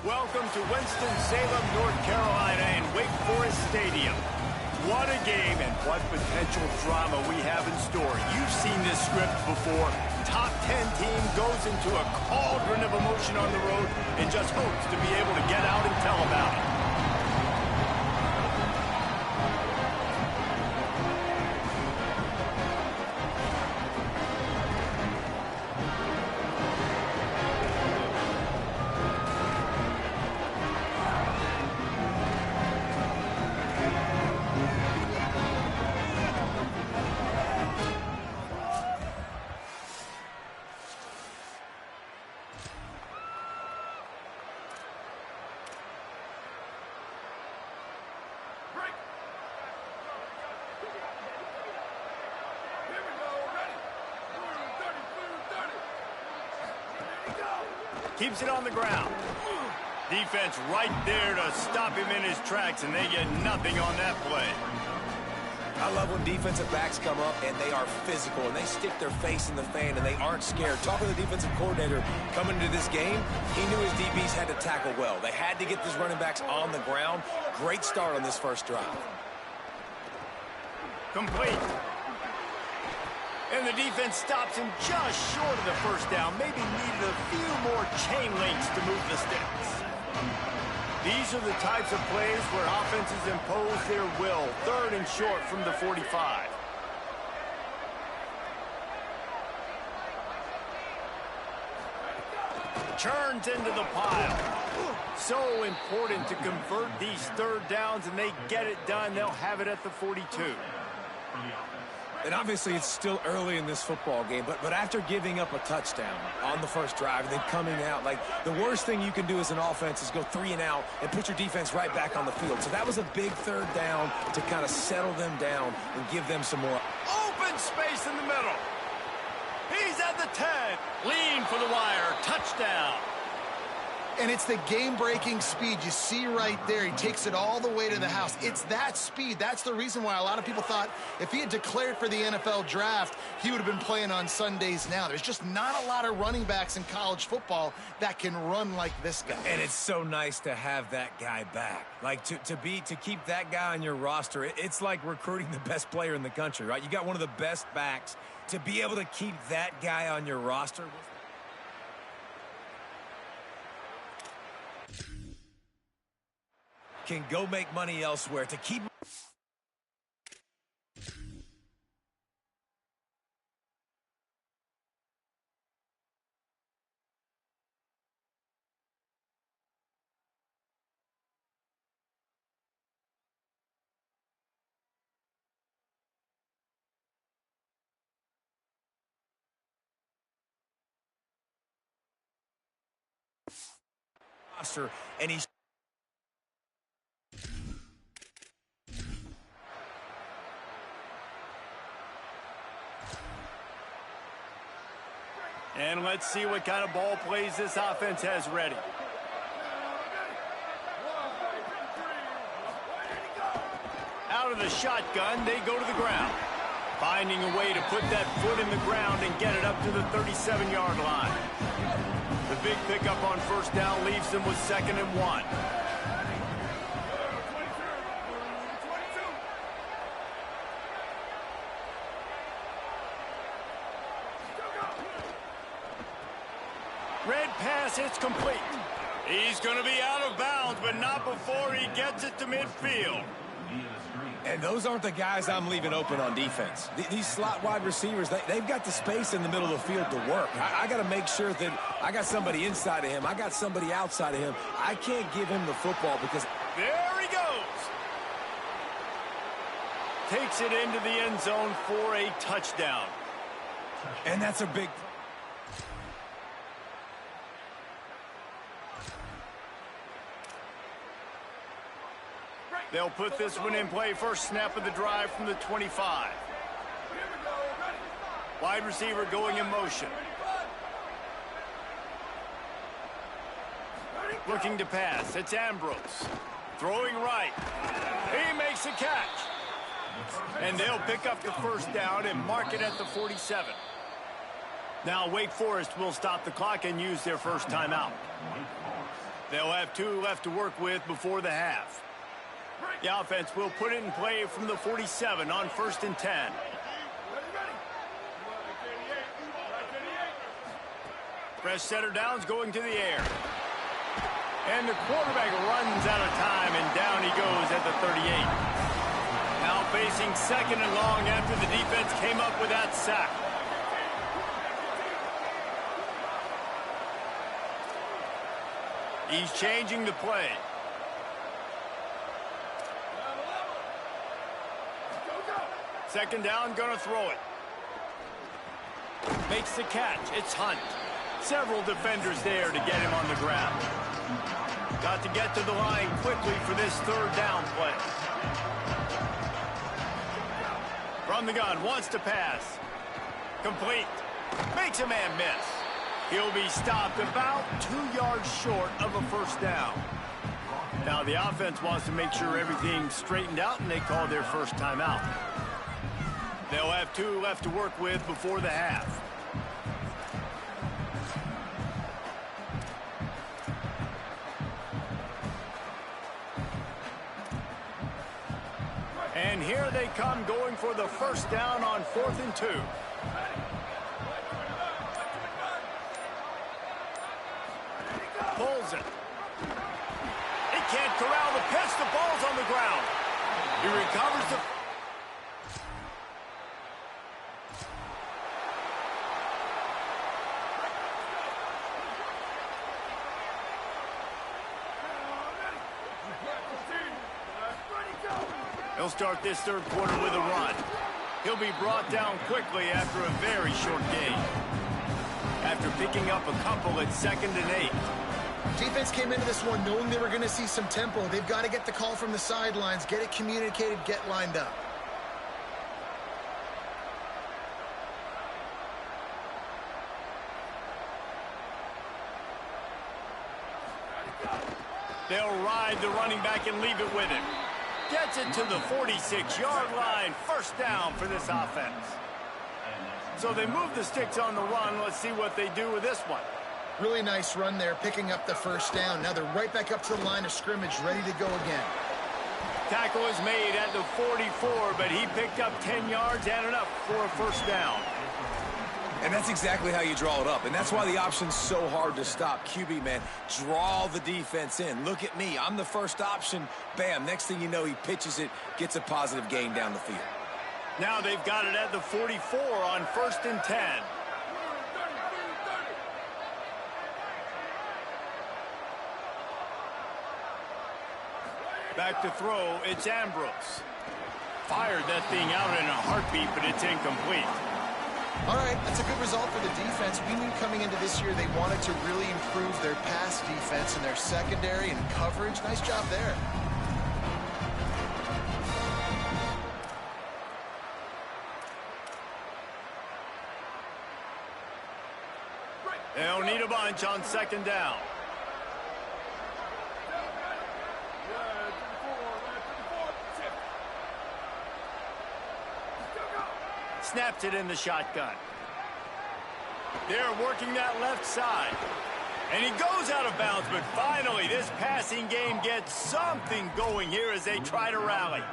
Welcome to Winston-Salem, North Carolina and Wake Forest Stadium. What a game and what potential drama we have in store. You've seen this script before. Top 10 team goes into a cauldron of emotion on the road and just hopes to be able to get out and tell about it. Keeps it on the ground. Defense right there to stop him in his tracks, and they get nothing on that play. I love when defensive backs come up and they are physical and they stick their face in the fan and they aren't scared. Talking to the defensive coordinator coming into this game, he knew his DBs had to tackle well. They had to get these running backs on the ground. Great start on this first drive. Complete. And the defense stops him just short of the first down. Maybe needed a few more chain links to move the sticks. These are the types of plays where offenses impose their will. 3rd and short from the 45. Turns into the pile. So important to convert these 3rd downs, and they get it done. They'll have it at the 42. And obviously it's still early in this football game, but after giving up a touchdown on the first drive and then coming out, like the worst thing you can do as an offense is go 3 and out and put your defense right back on the field. So that was a big 3rd down to kind of settle them down and give them some more. Open space in the middle. He's at the 10. Lean for the wire. Touchdown. And it's the game-breaking speed you see right there. He takes it all the way to the house. It's that speed. That's the reason why a lot of people thought if he had declared for the NFL draft, he would have been playing on Sundays now. There's just not a lot of running backs in college football that can run like this guy. And it's so nice to have that guy back. Like to keep that guy on your roster, it's like recruiting the best player in the country, right? You got one of the best backs. To be able to keep that guy on your roster. Can go make money elsewhere to keep. And he's and let's see what kind of ball plays this offense has ready. Out of the shotgun, they go to the ground. Finding a way to put that foot in the ground and get it up to the 37-yard line. The big pickup on first down leaves them with 2nd and 1. Red pass, it's complete. He's going to be out of bounds, but not before he gets it to midfield. And those aren't the guys I'm leaving open on defense. These slot wide receivers, they've got the space in the middle of the field to work. I got to make sure that I got somebody inside of him. I got somebody outside of him. I can't give him the football because... There he goes. Takes it into the end zone for a touchdown. And that's a big... They'll put this one in play. First snap of the drive from the 25. Wide receiver going in motion. Looking to pass. It's Ambrose. Throwing right. He makes a catch. And they'll pick up the first down and mark it at the 47. Now Wake Forest will stop the clock and use their first timeout. They'll have 2 left to work with before the half. The offense will put it in play from the 47 on 1st and 10. Fresh setter down's going to the air. And the quarterback runs out of time, and down he goes at the 38. Now facing 2nd and long after the defense came up with that sack. He's changing the play. Second down, gonna throw it. Makes the catch. It's Hunt. Several defenders there to get him on the ground. Got to get to the line quickly for this 3rd down play. From the gun, wants to pass. Complete. Makes a man miss. He'll be stopped about 2 yards short of a 1st down. Now the offense wants to make sure everything's straightened out, and they call their first timeout. They'll have 2 left to work with before the half. And here they come, going for the 1st down on 4th and 2. Pulls it. He can't corral the pitch. The ball's on the ground. He recovers the... He'll start this 3rd quarter with a run. He'll be brought down quickly after a very short gain. After picking up a couple at 2nd and 8. Defense came into this one knowing they were going to see some tempo. They've got to get the call from the sidelines, get it communicated, get lined up. They'll ride the running back and leave it with him. Gets it to the 46-yard line. 1st down for this offense. So they move the sticks on the run. Let's see what they do with this one. Really nice run there, picking up the 1st down. Now they're right back up to the line of scrimmage, ready to go again. Tackle is made at the 44, but he picked up 10 yards and enough for a 1st down. And that's exactly how you draw it up. And that's why the option's so hard to stop. QB, man, draw the defense in. Look at me. I'm the first option. Bam. Next thing you know, he pitches it, gets a positive gain down the field. Now they've got it at the 44 on 1st and 10. Back to throw, it's Ambrose. Fired that thing out in a heartbeat, but it's incomplete. All right, that's a good result for the defense. We knew coming into this year they wanted to really improve their pass defense and their secondary and coverage. Nice job there. They'll need a bunch on 2nd down. Snaps it in the shotgun. They're working that left side. And he goes out of bounds, but finally this passing game gets something going here as they try to rally.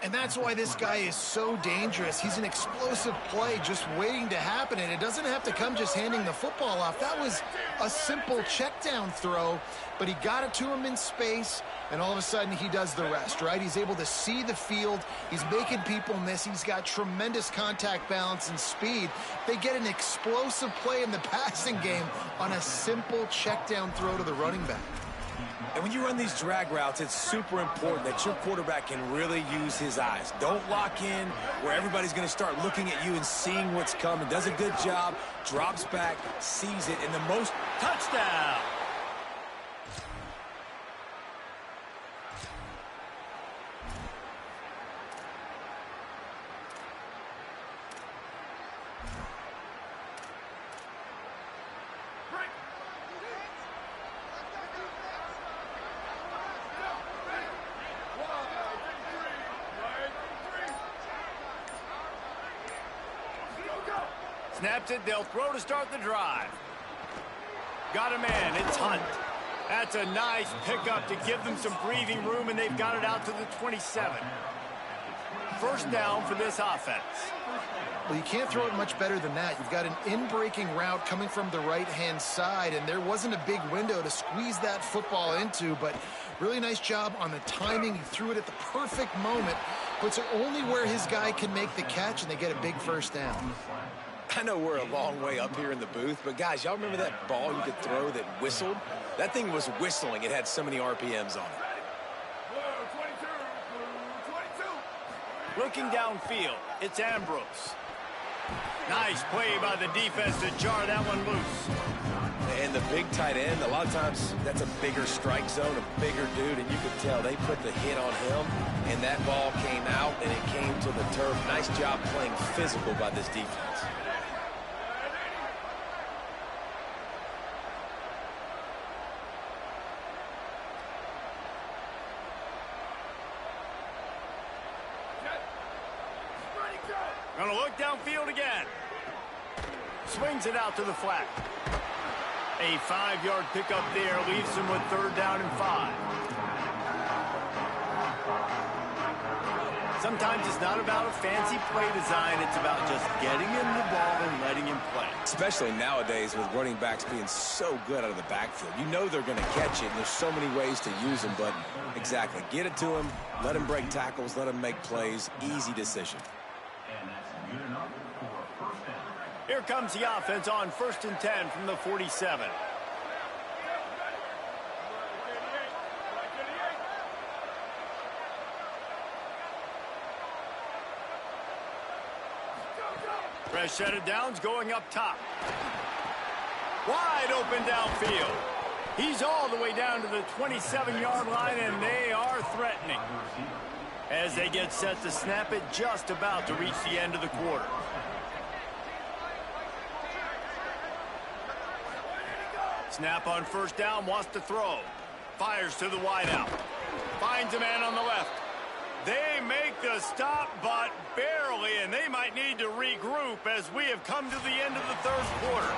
And that's why this guy is so dangerous. He's an explosive play just waiting to happen, and it doesn't have to come just handing the football off. That was a simple check down throw, but he got it to him in space, and all of a sudden he does the rest, right? He's able to see the field. He's making people miss. He's got tremendous contact balance and speed. They get an explosive play in the passing game on a simple check down throw to the running back. And when you run these drag routes, it's super important that your quarterback can really use his eyes. Don't lock in where everybody's going to start looking at you and seeing what's coming. Does a good job, drops back, sees it, and the most... Touchdown! Snaps it, they'll throw to start the drive. Got a man, it's Hunt. That's a nice pickup to give them some breathing room, and they've got it out to the 27. First down for this offense. Well, you can't throw it much better than that. You've got an in-breaking route coming from the right-hand side, and there wasn't a big window to squeeze that football into, but really nice job on the timing. He threw it at the perfect moment, puts it only where his guy can make the catch, and they get a big first down. I know we're a long way up here in the booth, but guys, y'all remember that ball you could throw that whistled? That thing was whistling. It had so many RPMs on it. Looking downfield, it's Ambrose. Nice play by the defense to jar that one loose. And the big tight end, a lot of times that's a bigger strike zone, a bigger dude, and you could tell they put the hit on him, and that ball came out, and it came to the turf. Nice job playing physical by this defense. Gonna look downfield again. Swings it out to the flat. A 5-yard pickup there leaves him with 3rd down and 5. Sometimes it's not about a fancy play design. It's about just getting him the ball and letting him play. Especially nowadays with running backs being so good out of the backfield. You know they're going to catch it, and there's so many ways to use them, but exactly. Get it to him, let him break tackles, let him make plays. Easy decision. Here comes the offense on 1st and 10 from the 47. Fresh set of downs going up top. Wide open downfield. He's all the way down to the 27-yard line, and they are threatening. As they get set to snap it, just about to reach the end of the quarter. Snap on 1st down, wants to throw. Fires to the wideout. Finds a man on the left. They make the stop, but barely, and they might need to regroup as we have come to the end of the 3rd quarter.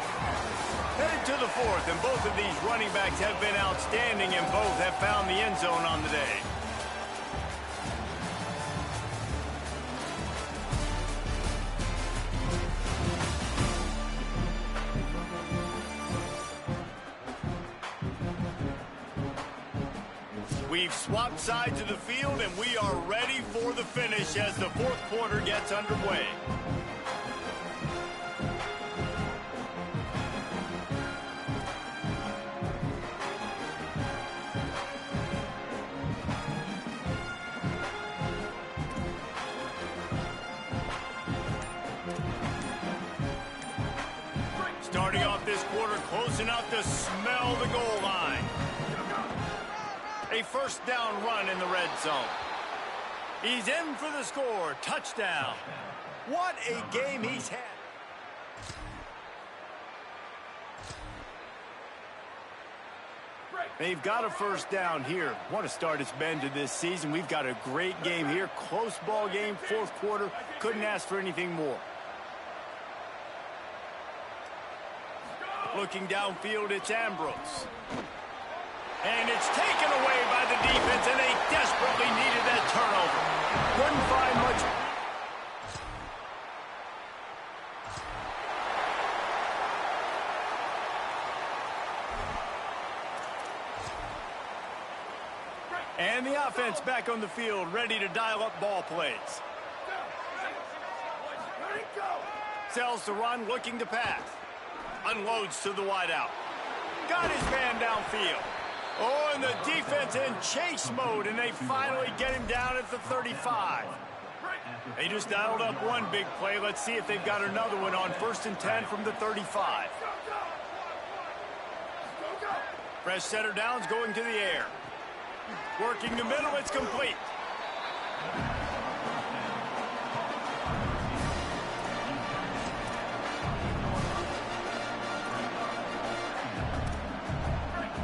Headed to the 4th, and both of these running backs have been outstanding, and both have found the end zone on the day. We've swapped sides of the field, and we are ready for the finish as the 4th quarter gets underway. Starting off this quarter close enough to smell the goal line. A 1st down run in the red zone. He's in for the score. Touchdown. What a game he's had. They've got a 1st down here. What a start it's been to this season. We've got a great game here. Close ball game, 4th quarter. Couldn't ask for anything more. Looking downfield, it's Ambrose. And it's taken away by the defense, and they desperately needed that turnover. Couldn't find much. And the offense back on the field, ready to dial up ball plays. Sells to run, looking to pass. Unloads to the wideout. Got his man downfield. Oh, and the defense in chase mode, and they finally get him down at the 35. They just dialed up one big play. Let's see if they've got another one on 1st and 10 from the 35. Fresh setter downs going to the air. Working the middle, it's complete.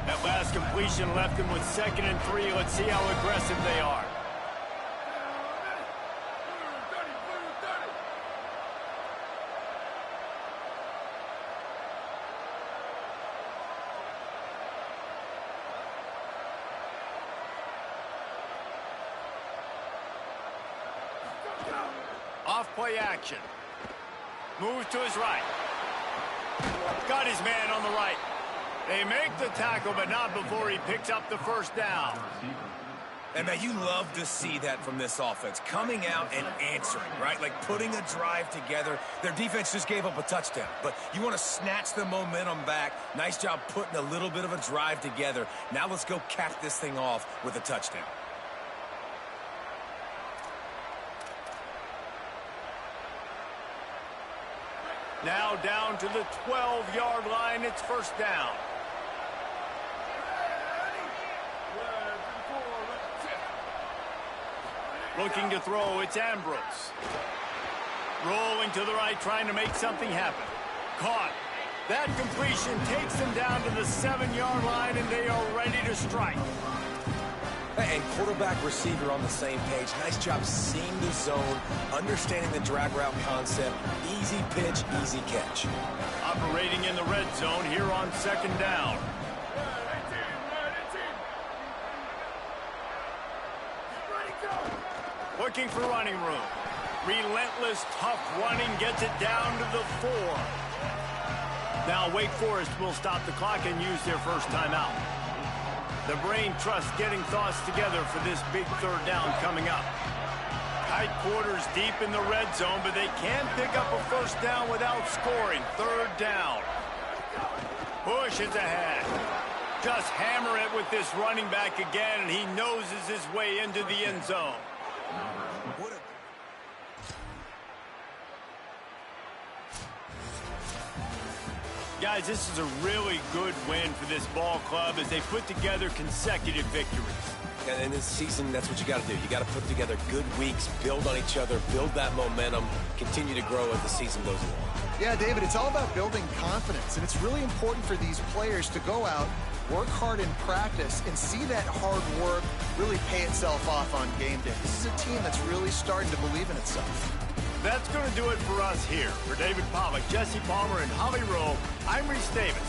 That last completion left them with 2nd and 3. Let's see how aggressive they are. off play action. Moves to his right. Got his man on the right. They make the tackle, but not before he picks up the first down. And man, you love to see that from this offense. Coming out and answering, right? Like putting a drive together. Their defense just gave up a touchdown, but you want to snatch the momentum back. Nice job putting a little bit of a drive together. Now let's go cap this thing off with a touchdown. Now down to the 12-yard line. It's first down. Looking to throw, it's Ambrose. Rolling to the right, trying to make something happen. Caught. That completion takes them down to the 7-yard line, and they are ready to strike. And quarterback receiver on the same page. Nice job seeing the zone, understanding the drag route concept. Easy pitch, easy catch. Operating in the red zone here on second down. Looking for running room. Relentless, tough running gets it down to the 4. Now Wake Forest will stop the clock and use their first timeout. The brain trust getting thoughts together for this big third down coming up. Tight quarters deep in the red zone, but they can't pick up a first down without scoring. Third down. Bush is ahead. Just hammer it with this running back again, and he noses his way into the end zone. Guys, this is a really good win for this ball club as they put together consecutive victories. And in this season, that's what you got to do. You got to put together good weeks, build on each other, build that momentum, continue to grow as the season goes along. Yeah, David, it's all about building confidence, and it's really important for these players to go out, work hard in practice, and see that hard work really pay itself off on game day. This is a team that's really starting to believe in itself. That's going to do it for us here. For David Pollock, Jesse Palmer, and Holly Rowe, I'm Reese Davis.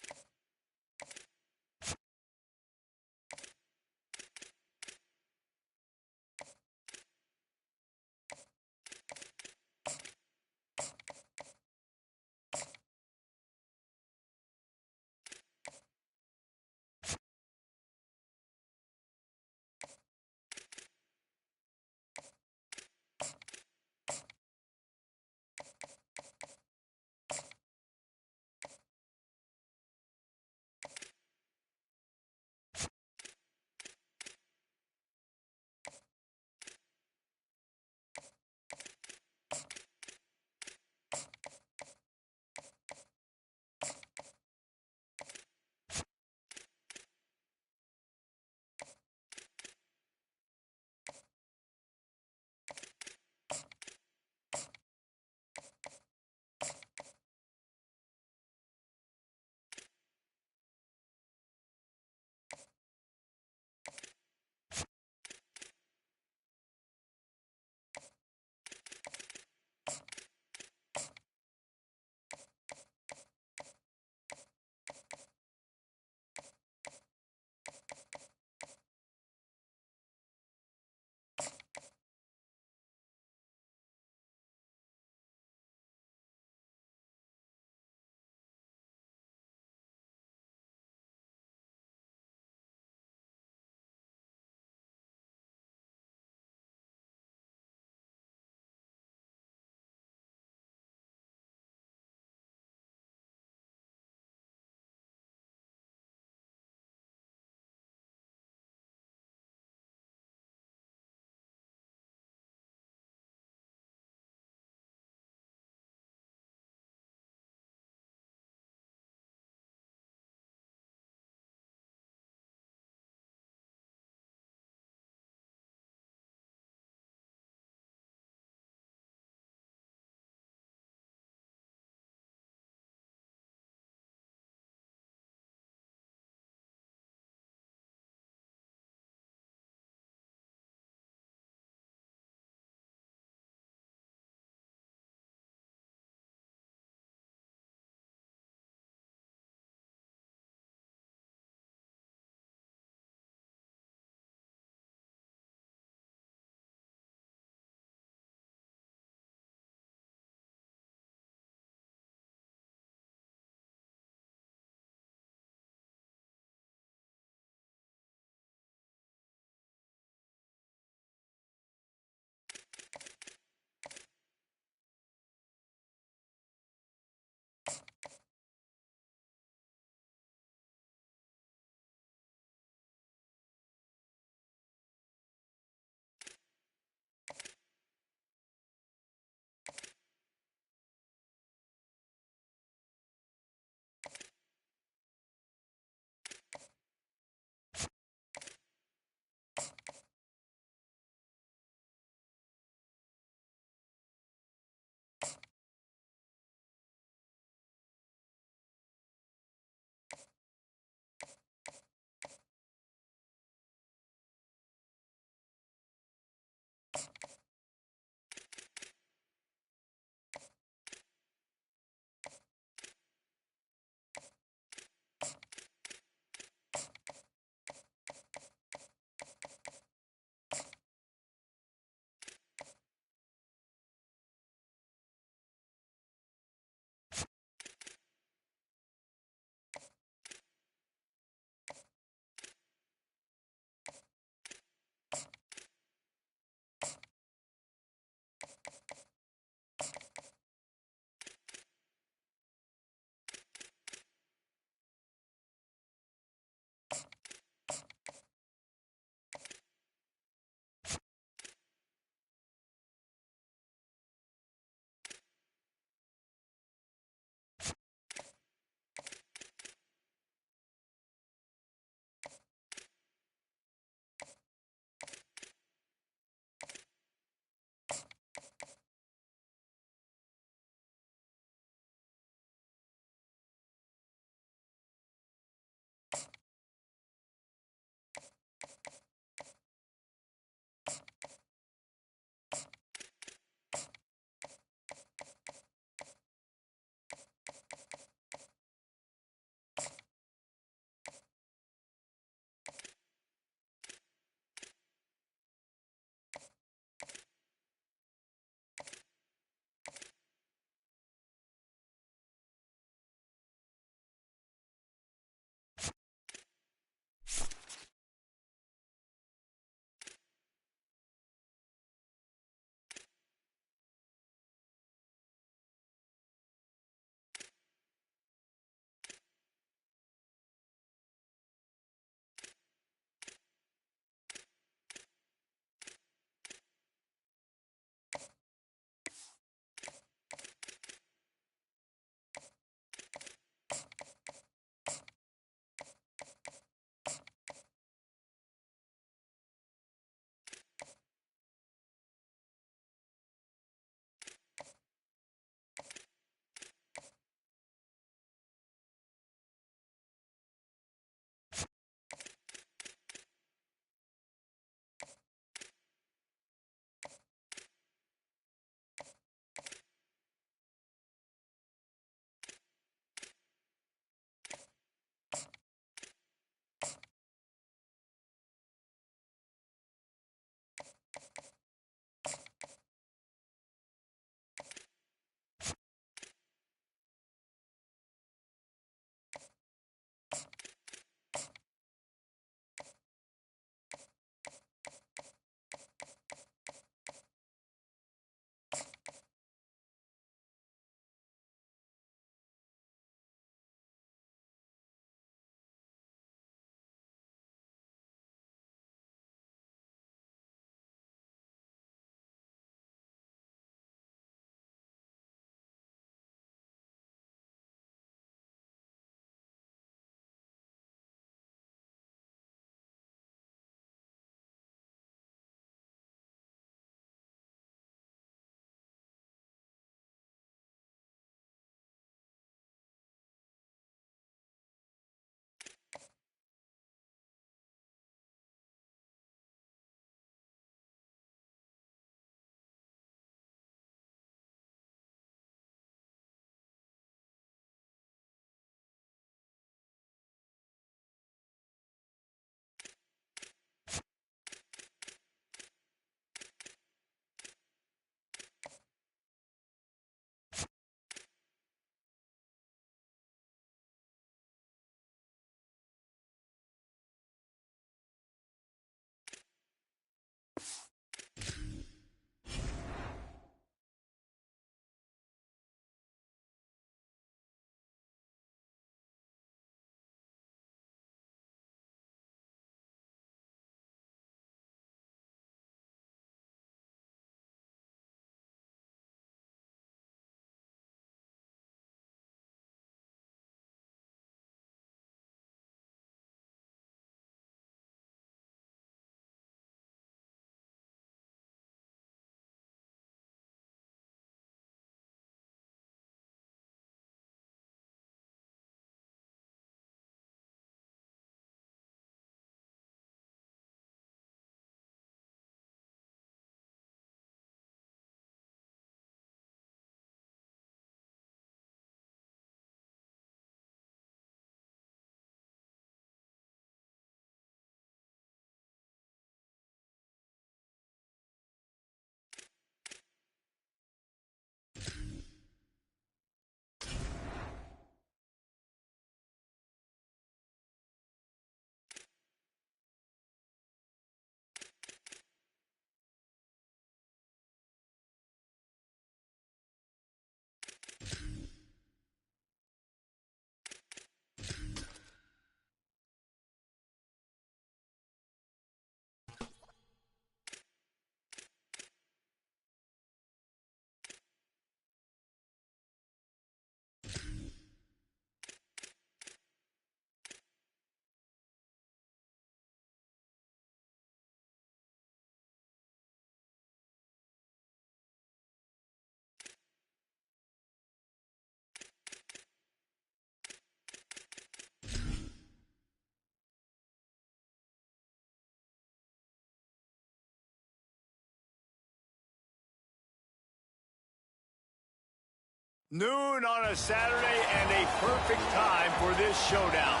Noon on a Saturday and a perfect time for this showdown.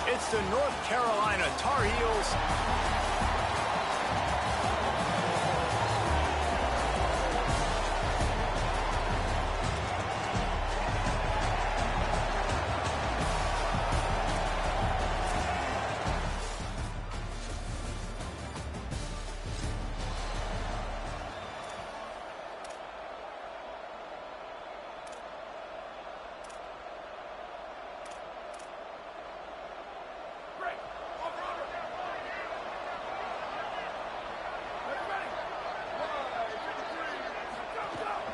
It's the North Carolina Tar Heels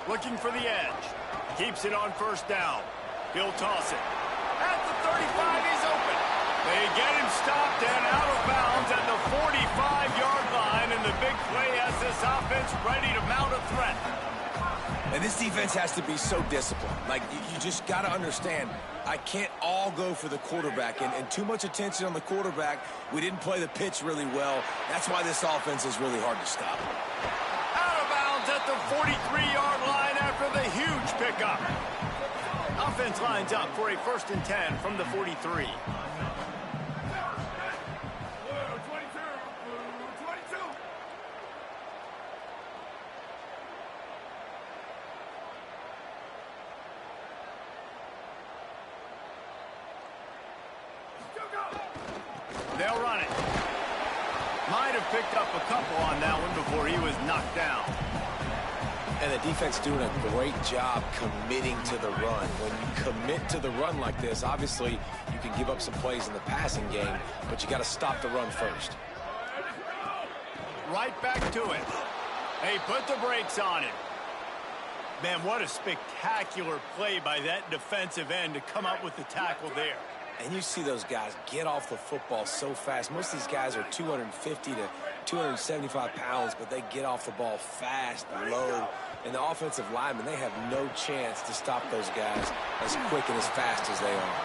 looking for the edge. Keeps it on first down. He'll toss it. At the 35, he's open. They get him stopped and out of bounds at the 45-yard line, and the big play has this offense ready to mount a threat. And this defense has to be so disciplined. Like, you just got to understand, I can't all go for the quarterback, and too much attention on the quarterback. We didn't play the pitch really well. That's why this offense is really hard to stop. At the 43-yard line after the huge pickup. Offense lines up for a 1st and 10 from the 43. They'll run it. Might have picked up a couple on that one before he was knocked down. And the defense doing a great job committing to the run. When you commit to the run like this, obviously you can give up some plays in the passing game, but you got to stop the run first. Right back to it. They put the brakes on him. Man, what a spectacular play by that defensive end to come up with the tackle there. And you see those guys get off the football so fast. Most of these guys are 250 to 275 pounds, but they get off the ball fast, low. And the offensive linemen, they have no chance to stop those guys as quick and as fast as they are.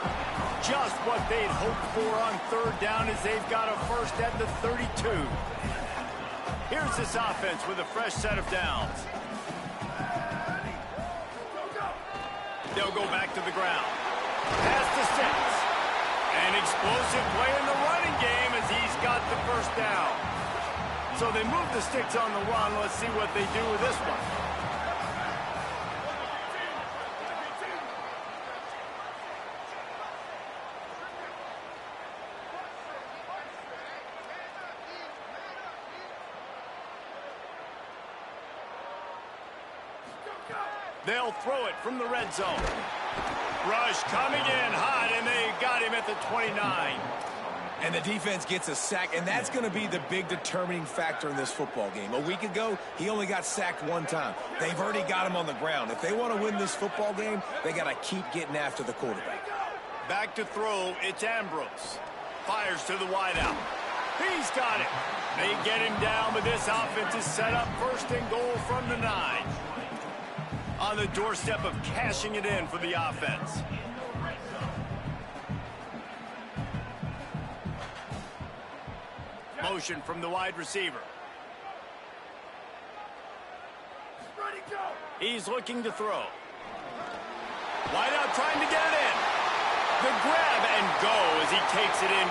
Just what they'd hoped for on 3rd down as they've got a first at the 32. Here's this offense with a fresh set of downs. They'll go back to the ground. Pass to Six. An explosive play in the running game as he's got the first down. So they move the sticks on the run. Let's see what they do with this one. They'll throw it from the red zone. Rush coming in hot, and they got him at the 29. And the defense gets a sack, and that's going to be the big determining factor in this football game. A week ago, he only got sacked 1 time. They've already got him on the ground. If they want to win this football game, they got to keep getting after the quarterback. Back to throw, it's Ambrose. Fires to the wideout. He's got it. They get him down, but this offense is set up 1st and goal from the 9. On the doorstep of cashing it in for the offense. Motion from the wide receiver. He's looking to throw. Wide out trying to get it in. The grab and go as he takes it in.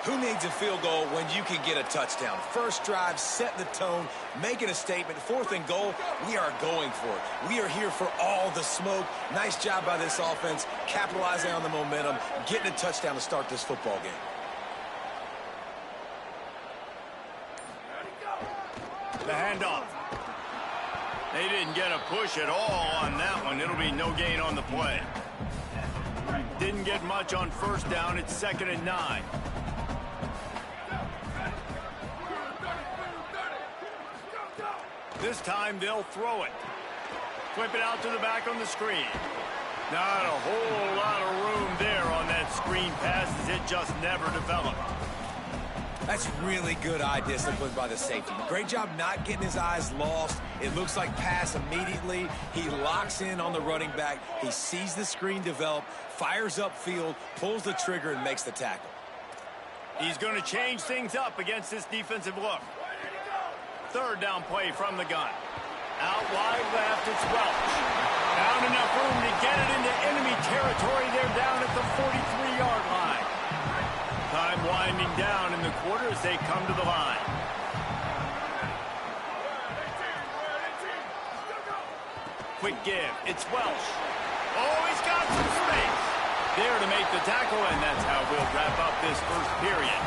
Who needs a field goal when you can get a touchdown? First drive, setting the tone, making a statement. 4th and goal, we are going for it. We are here for all the smoke. Nice job by this offense, capitalizing on the momentum, getting a touchdown to start this football game. The handoff. They didn't get a push at all on that one. It'll be no gain on the play. Didn't get much on 1st down. It's 2nd and 9. This time they'll throw it. Flip it out to the back on the screen. Not a whole lot of room there on that screen pass as it just never developed. That's really good eye discipline by the safety. Great job not getting his eyes lost. It looks like pass immediately. He locks in on the running back. He sees the screen develop, fires upfield, pulls the trigger, and makes the tackle. He's going to change things up against this defensive look. third down play from the gun. Out wide left, it's Welch. Found enough room to get it into enemy territory. They're down at the 43-yard line. Time winding down in the quarter as they come to the line. Quick give. It's Welch. Oh, he's got some space. There to make the tackle, and that's how we'll wrap up this first period.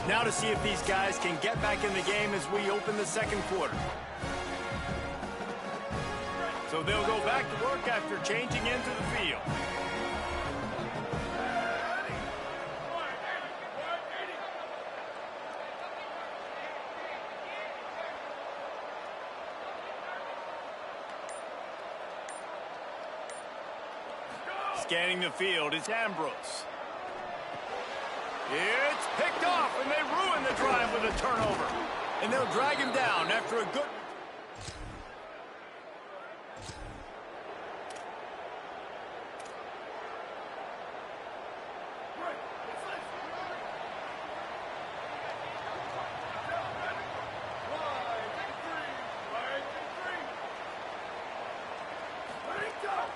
Now to see if these guys can get back in the game as we open the second quarter. So they'll go back to work after changing into the field. Scanning the field, it's Ambrose. It's picked off, and they ruin the drive with a turnover. And they'll drag him down after a good...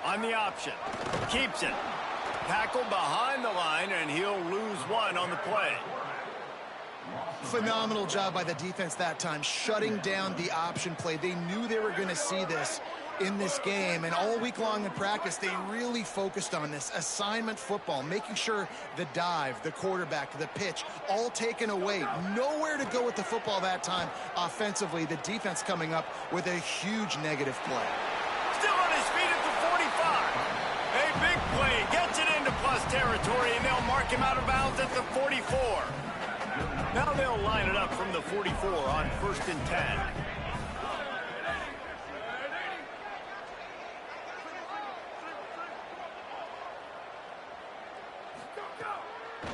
On the option. Keeps it. Tackled behind the line, and he'll lose one on the play. Phenomenal job by the defense that time, shutting down the option play. They knew they were going to see this in this game, and all week long in practice, they really focused on this assignment football, making sure the dive, the quarterback, the pitch, all taken away. Nowhere to go with the football that time offensively. The defense coming up with a huge negative play. Still on his feet at the 45. A big play gets it into plus territory, and they'll mark him out of bounds at the 44. Now they'll line it up from the 44 on 1st and 10.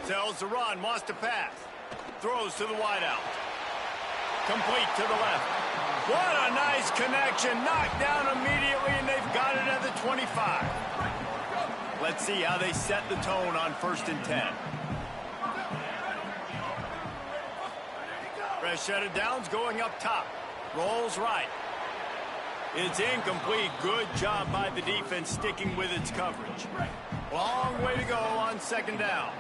Sells the run, wants to pass. Throws to the wideout. Complete to the left. What a nice connection. Knocked down immediately, and they've got it at the 25. Let's see how they set the tone on 1st and 10. Fresh set of downs going up top. Rolls right. It's incomplete. Good job by the defense sticking with its coverage. Long way to go on 2nd down.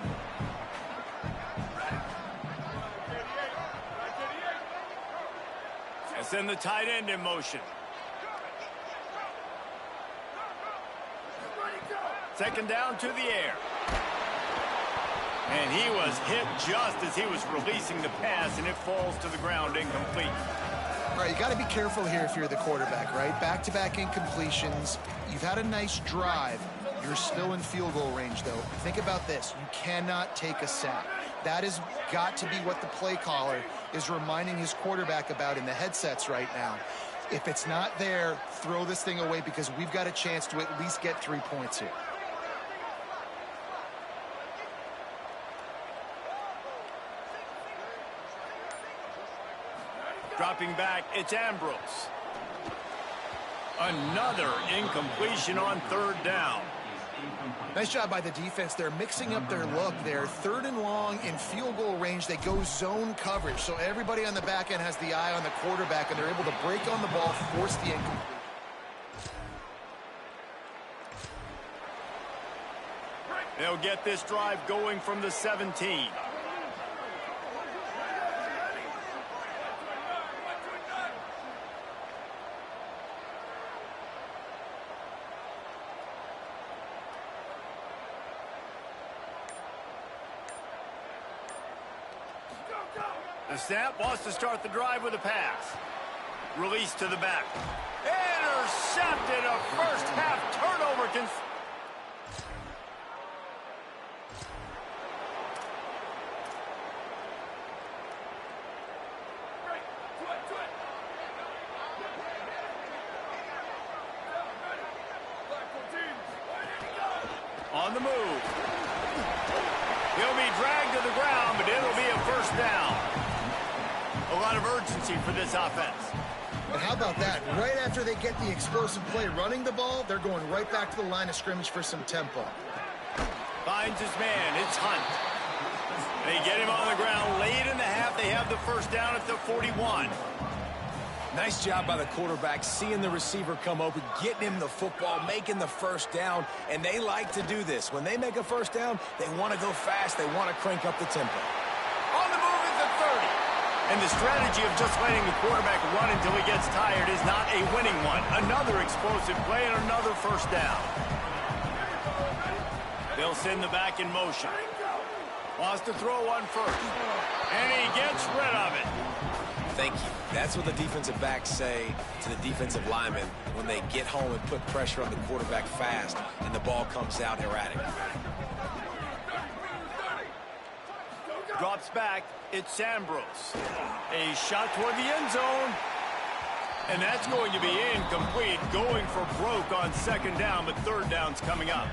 And send the tight end in motion. 2nd down to the air. And he was hit just as he was releasing the pass, and it falls to the ground incomplete. All right, you got to be careful here if you're the quarterback, right? Back-to-back incompletions. You've had a nice drive. You're still in field goal range, though. Think about this. You cannot take a sack. That has got to be what the play caller is reminding his quarterback about in the headsets right now. If it's not there, throw this thing away because we've got a chance to at least get 3 points here. Dropping back, it's Ambrose. Another incompletion on 3rd down. Nice job by the defense. They're mixing up their look there. 3rd and long in field goal range. They go zone coverage. So everybody on the back end has the eye on the quarterback, and they're able to break on the ball, force the incomplete. They'll get this drive going from the 17. The snap wants to start the drive with a pass. Release to the back. Intercepted, a first half turnover. On the move. He'll be dragged to the ground, but it'll be a 1st down. A A lot of urgency for this offense. And how about that? Right after they get the explosive play running the ball, they're going right back to the line of scrimmage for some tempo. Finds his man. It's Hunt. They get him on the ground. Late in the half, they have the first down at the 41. Nice job by the quarterback, seeing the receiver come open, getting him the football, making the first down, and they like to do this. When they make a first down, they want to go fast. They want to crank up the tempo. On the move at the 30. And the strategy of just letting the quarterback run until he gets tired is not a winning one. Another explosive play and another first down. They'll send the back in motion. Wants to throw one first. And he gets rid of it. Thank you. That's what the defensive backs say to the defensive linemen when they get home and put pressure on the quarterback fast and the ball comes out erratic. Drops back. It's Ambrose. A shot toward the end zone. And that's going to be incomplete. Going for broke on second down, but third down's coming up.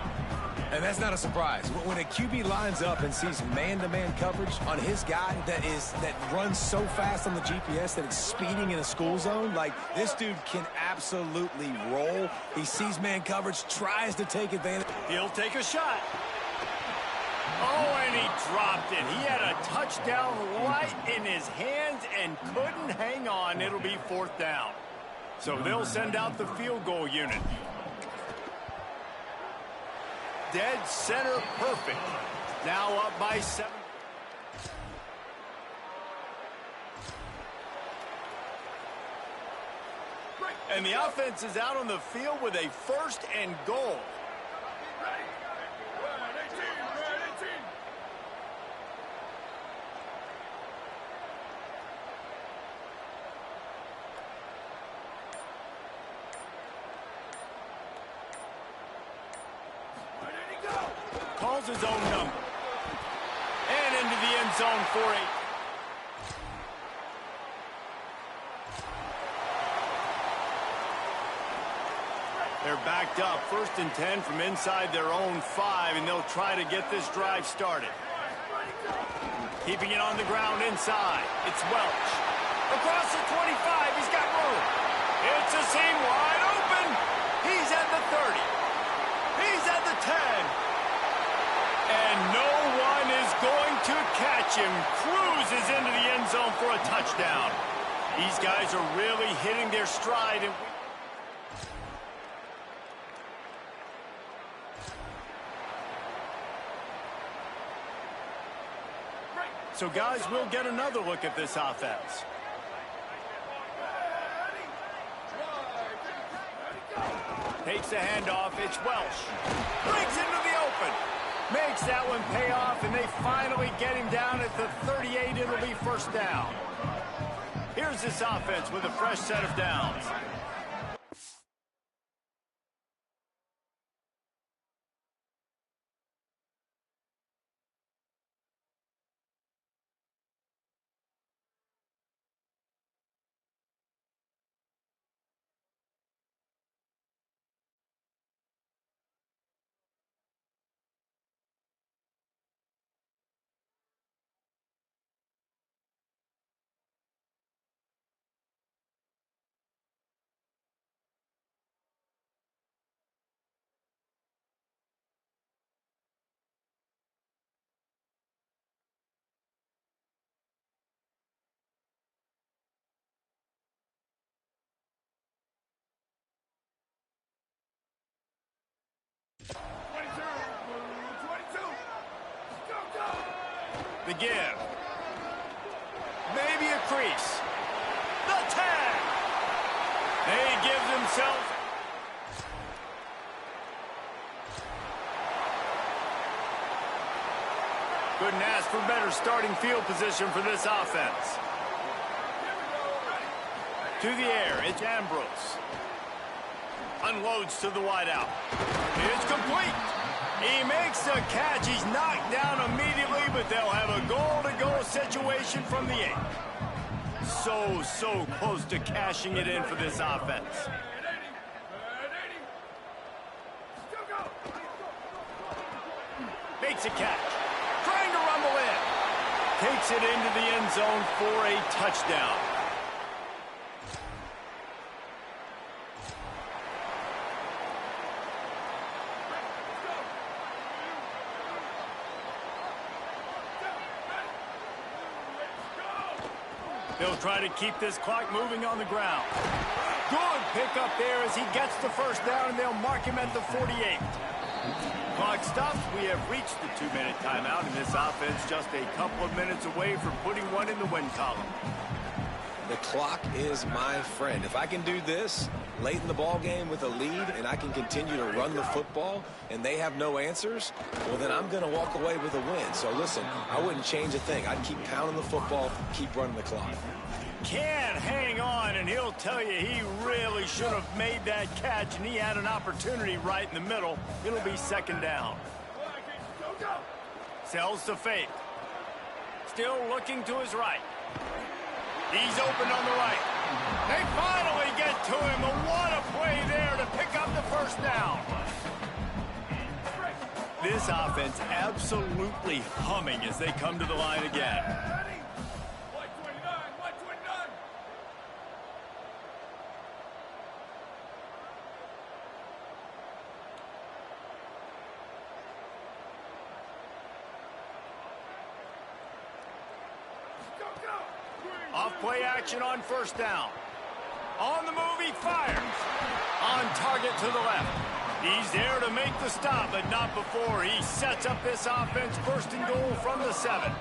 And that's not a surprise. When a QB lines up and sees man-to-man coverage on his guy that runs so fast on the GPS that it's speeding in a school zone, like this dude can absolutely roll. He sees man coverage, tries to take advantage. He'll take a shot. Oh, and he dropped it. He had a touchdown right in his hands and couldn't hang on. It'll be fourth down. So they'll send out the field goal unit. Dead center perfect. Now up by 7. And the offense is out on the field with a first and goal. Calls his own number. And into the end zone for a... They're backed up. 1st and 10 from inside their own 5, and they'll try to get this drive started. Keeping it on the ground inside. It's Welch. Across the 25, he's got room. It's a seam wide open. He's at the 30. He's at the 10. And no one is going to catch him. Cruises into the end zone for a touchdown. These guys are really hitting their stride. And so, guys, we'll get another look at this offense. Takes the handoff. It's Welch. Breaks into the open. Makes that one pay off, and they finally get him down at the 38. It'll be first down. Here's this offense with a fresh set of downs. The give. Maybe a crease. The tag. They give themselves. Couldn't ask for better starting field position for this offense. To the air, it's Ambrose. Unloads to the wideout. It's complete. He makes the catch. He's knocked down immediately, but they'll have a goal-to-go situation from the 8. So close to cashing it in for this offense. Makes a catch. Trying to rumble in. takes it into the end zone for a touchdown. He'll try to keep this clock moving on the ground. Good pickup there as he gets the first down, and they'll mark him at the 48. Clock stops. We have reached the 2-minute timeout, and this offense just a couple of minutes away from putting one in the win column. The clock is my friend. If I can do this late in the ball game with a lead and I can continue to run the football and they have no answers, well, then I'm going to walk away with a win. So, listen, I wouldn't change a thing. I'd keep pounding the football, keep running the clock. Can hang on, and he'll tell you he really should have made that catch, and he had an opportunity right in the middle. It'll be second down. Sells to fake. Still looking to his right. He's open on the right. They finally get to him. What a play there to pick up the first down. This offense absolutely humming as they come to the line again. Off-play action on first down. On the move, he fires. On target to the left. He's there to make the stop, but not before. He sets up this offense first and goal from the 7.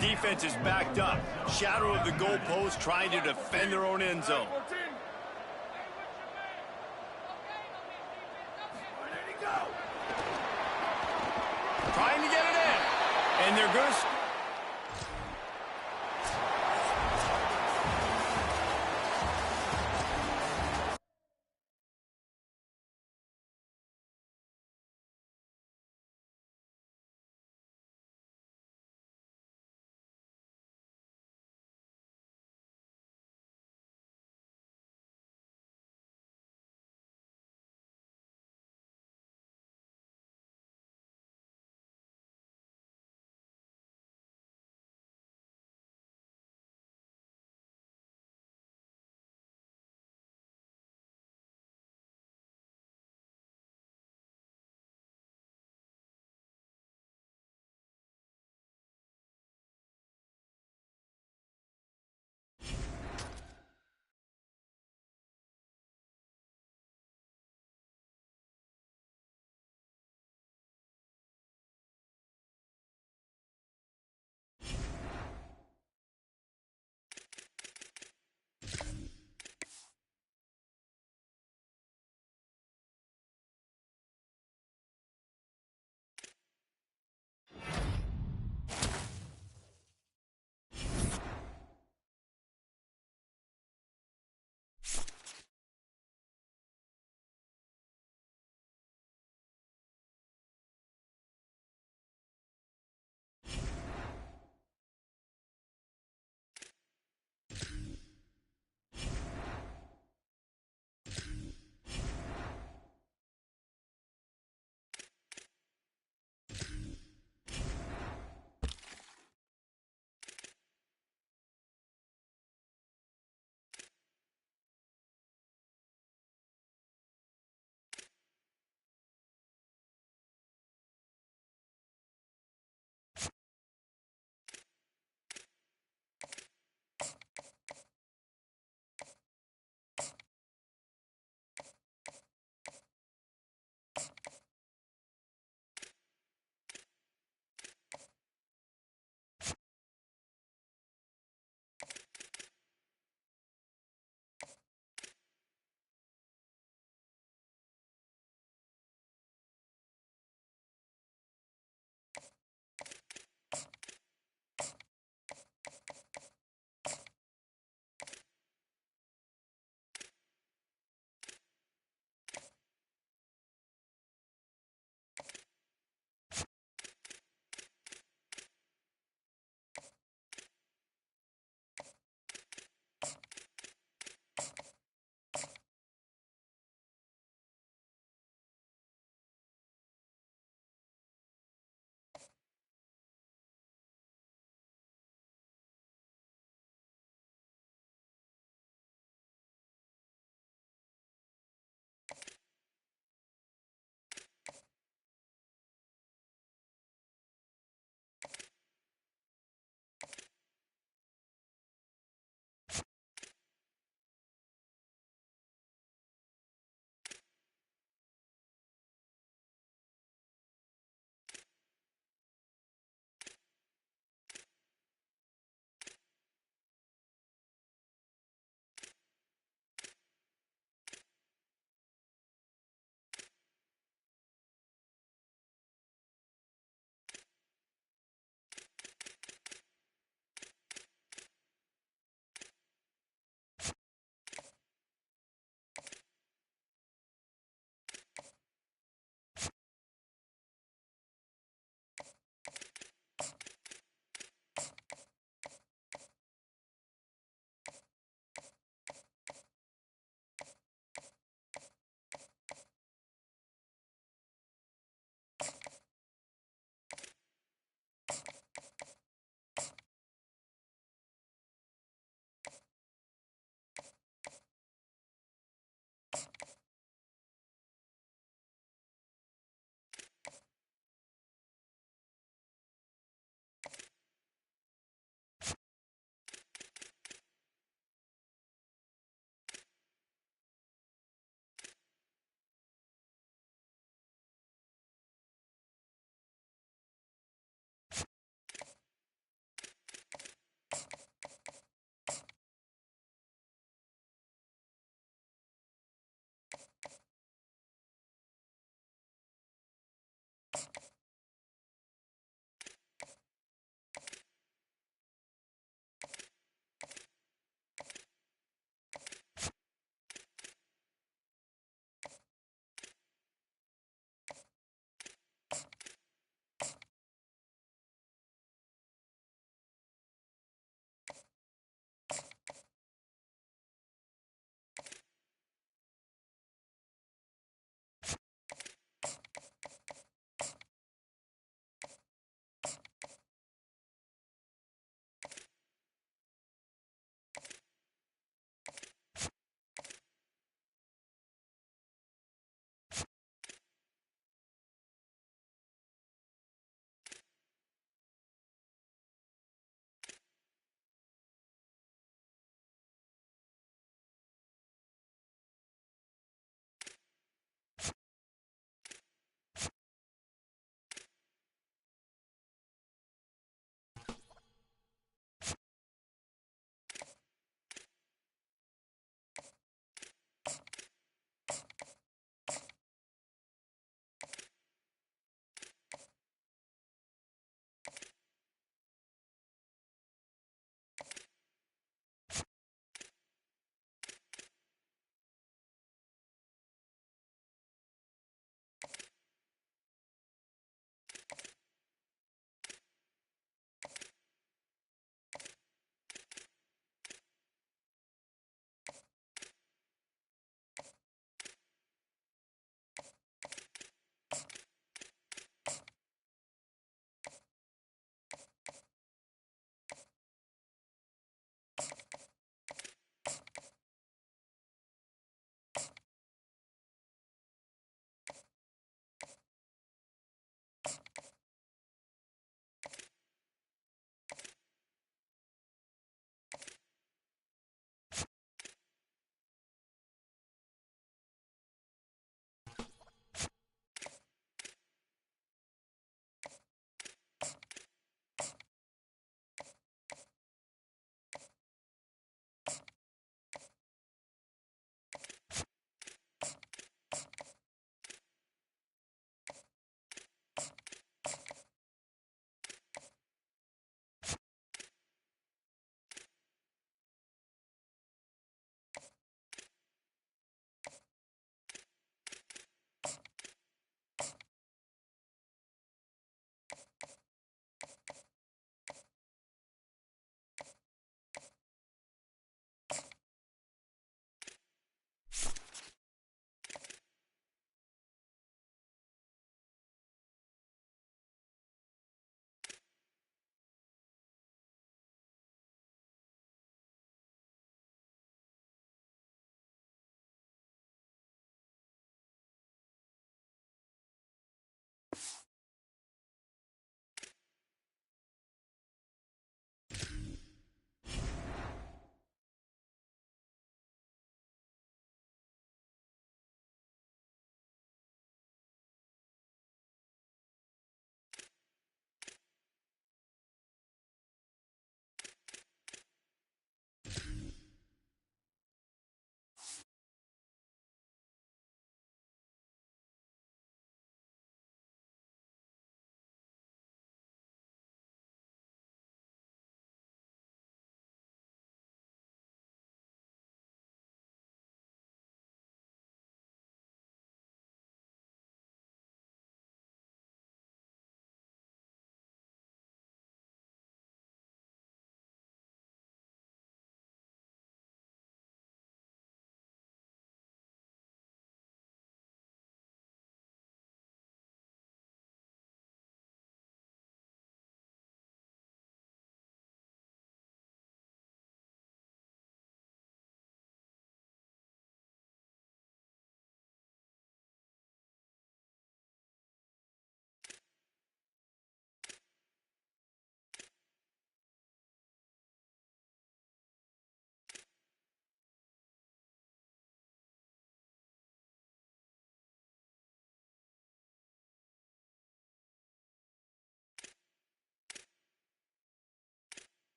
Defense is backed up. Shadow of the goalpost trying to defend their own end zone. Trying to get it in. And they're going to...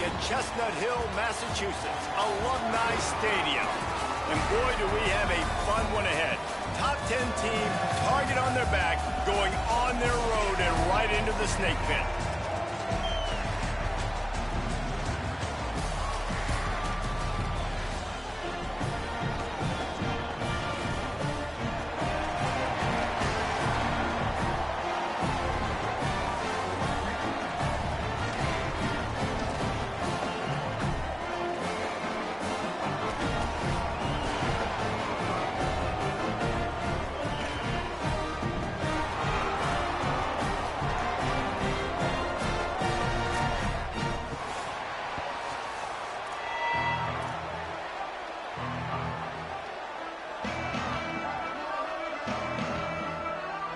at Chestnut Hill, Massachusetts, Alumni Stadium. And boy, do we have a fun one ahead. Top 10 team, target on their back, going on their road and right into the snake pit.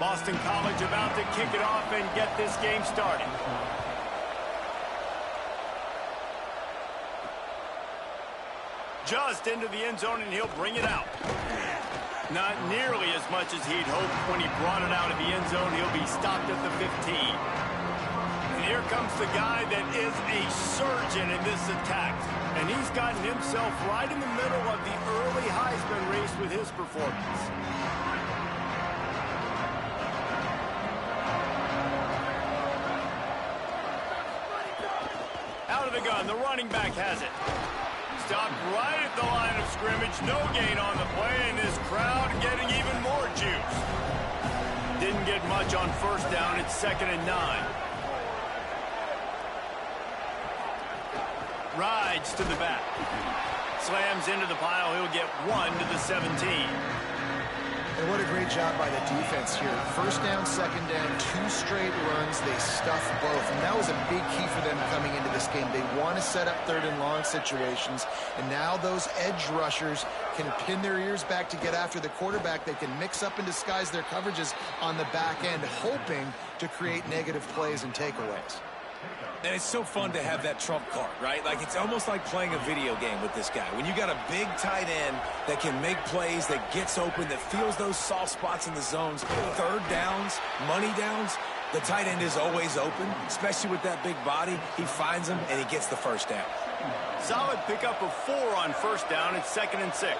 Boston College about to kick it off and get this game started. Just into the end zone, and he'll bring it out. Not nearly as much as he'd hoped when he brought it out of the end zone. He'll be stopped at the 15. And here comes the guy that is a surgeon in this attack. And he's gotten himself right in the middle of the early Heisman race with his performance. Out of the gun, the running back has it. Stopped right at the line of scrimmage. No gain on the play, and this crowd getting even more juice. Didn't get much on first down. It's 2nd and 9. Rides to the back. Slams into the pile. He'll get 1 to the 17. And what a great job by the defense here. First down, second down, 2 straight runs. They stuffed both. And that was a big key for them coming into this game. They want to set up 3rd and long situations. And now those edge rushers can pin their ears back to get after the quarterback. They can mix up and disguise their coverages on the back end, hoping to create negative plays and takeaways. And it's so fun to have that trump card, right? Like, it's almost like playing a video game with this guy. When you got a big tight end that can make plays, that gets open, that feels those soft spots in the zones, 3rd downs, money downs, the tight end is always open, especially with that big body. He finds them, and he gets the first down. Solid pickup of 4 on first down. It's 2nd and 6.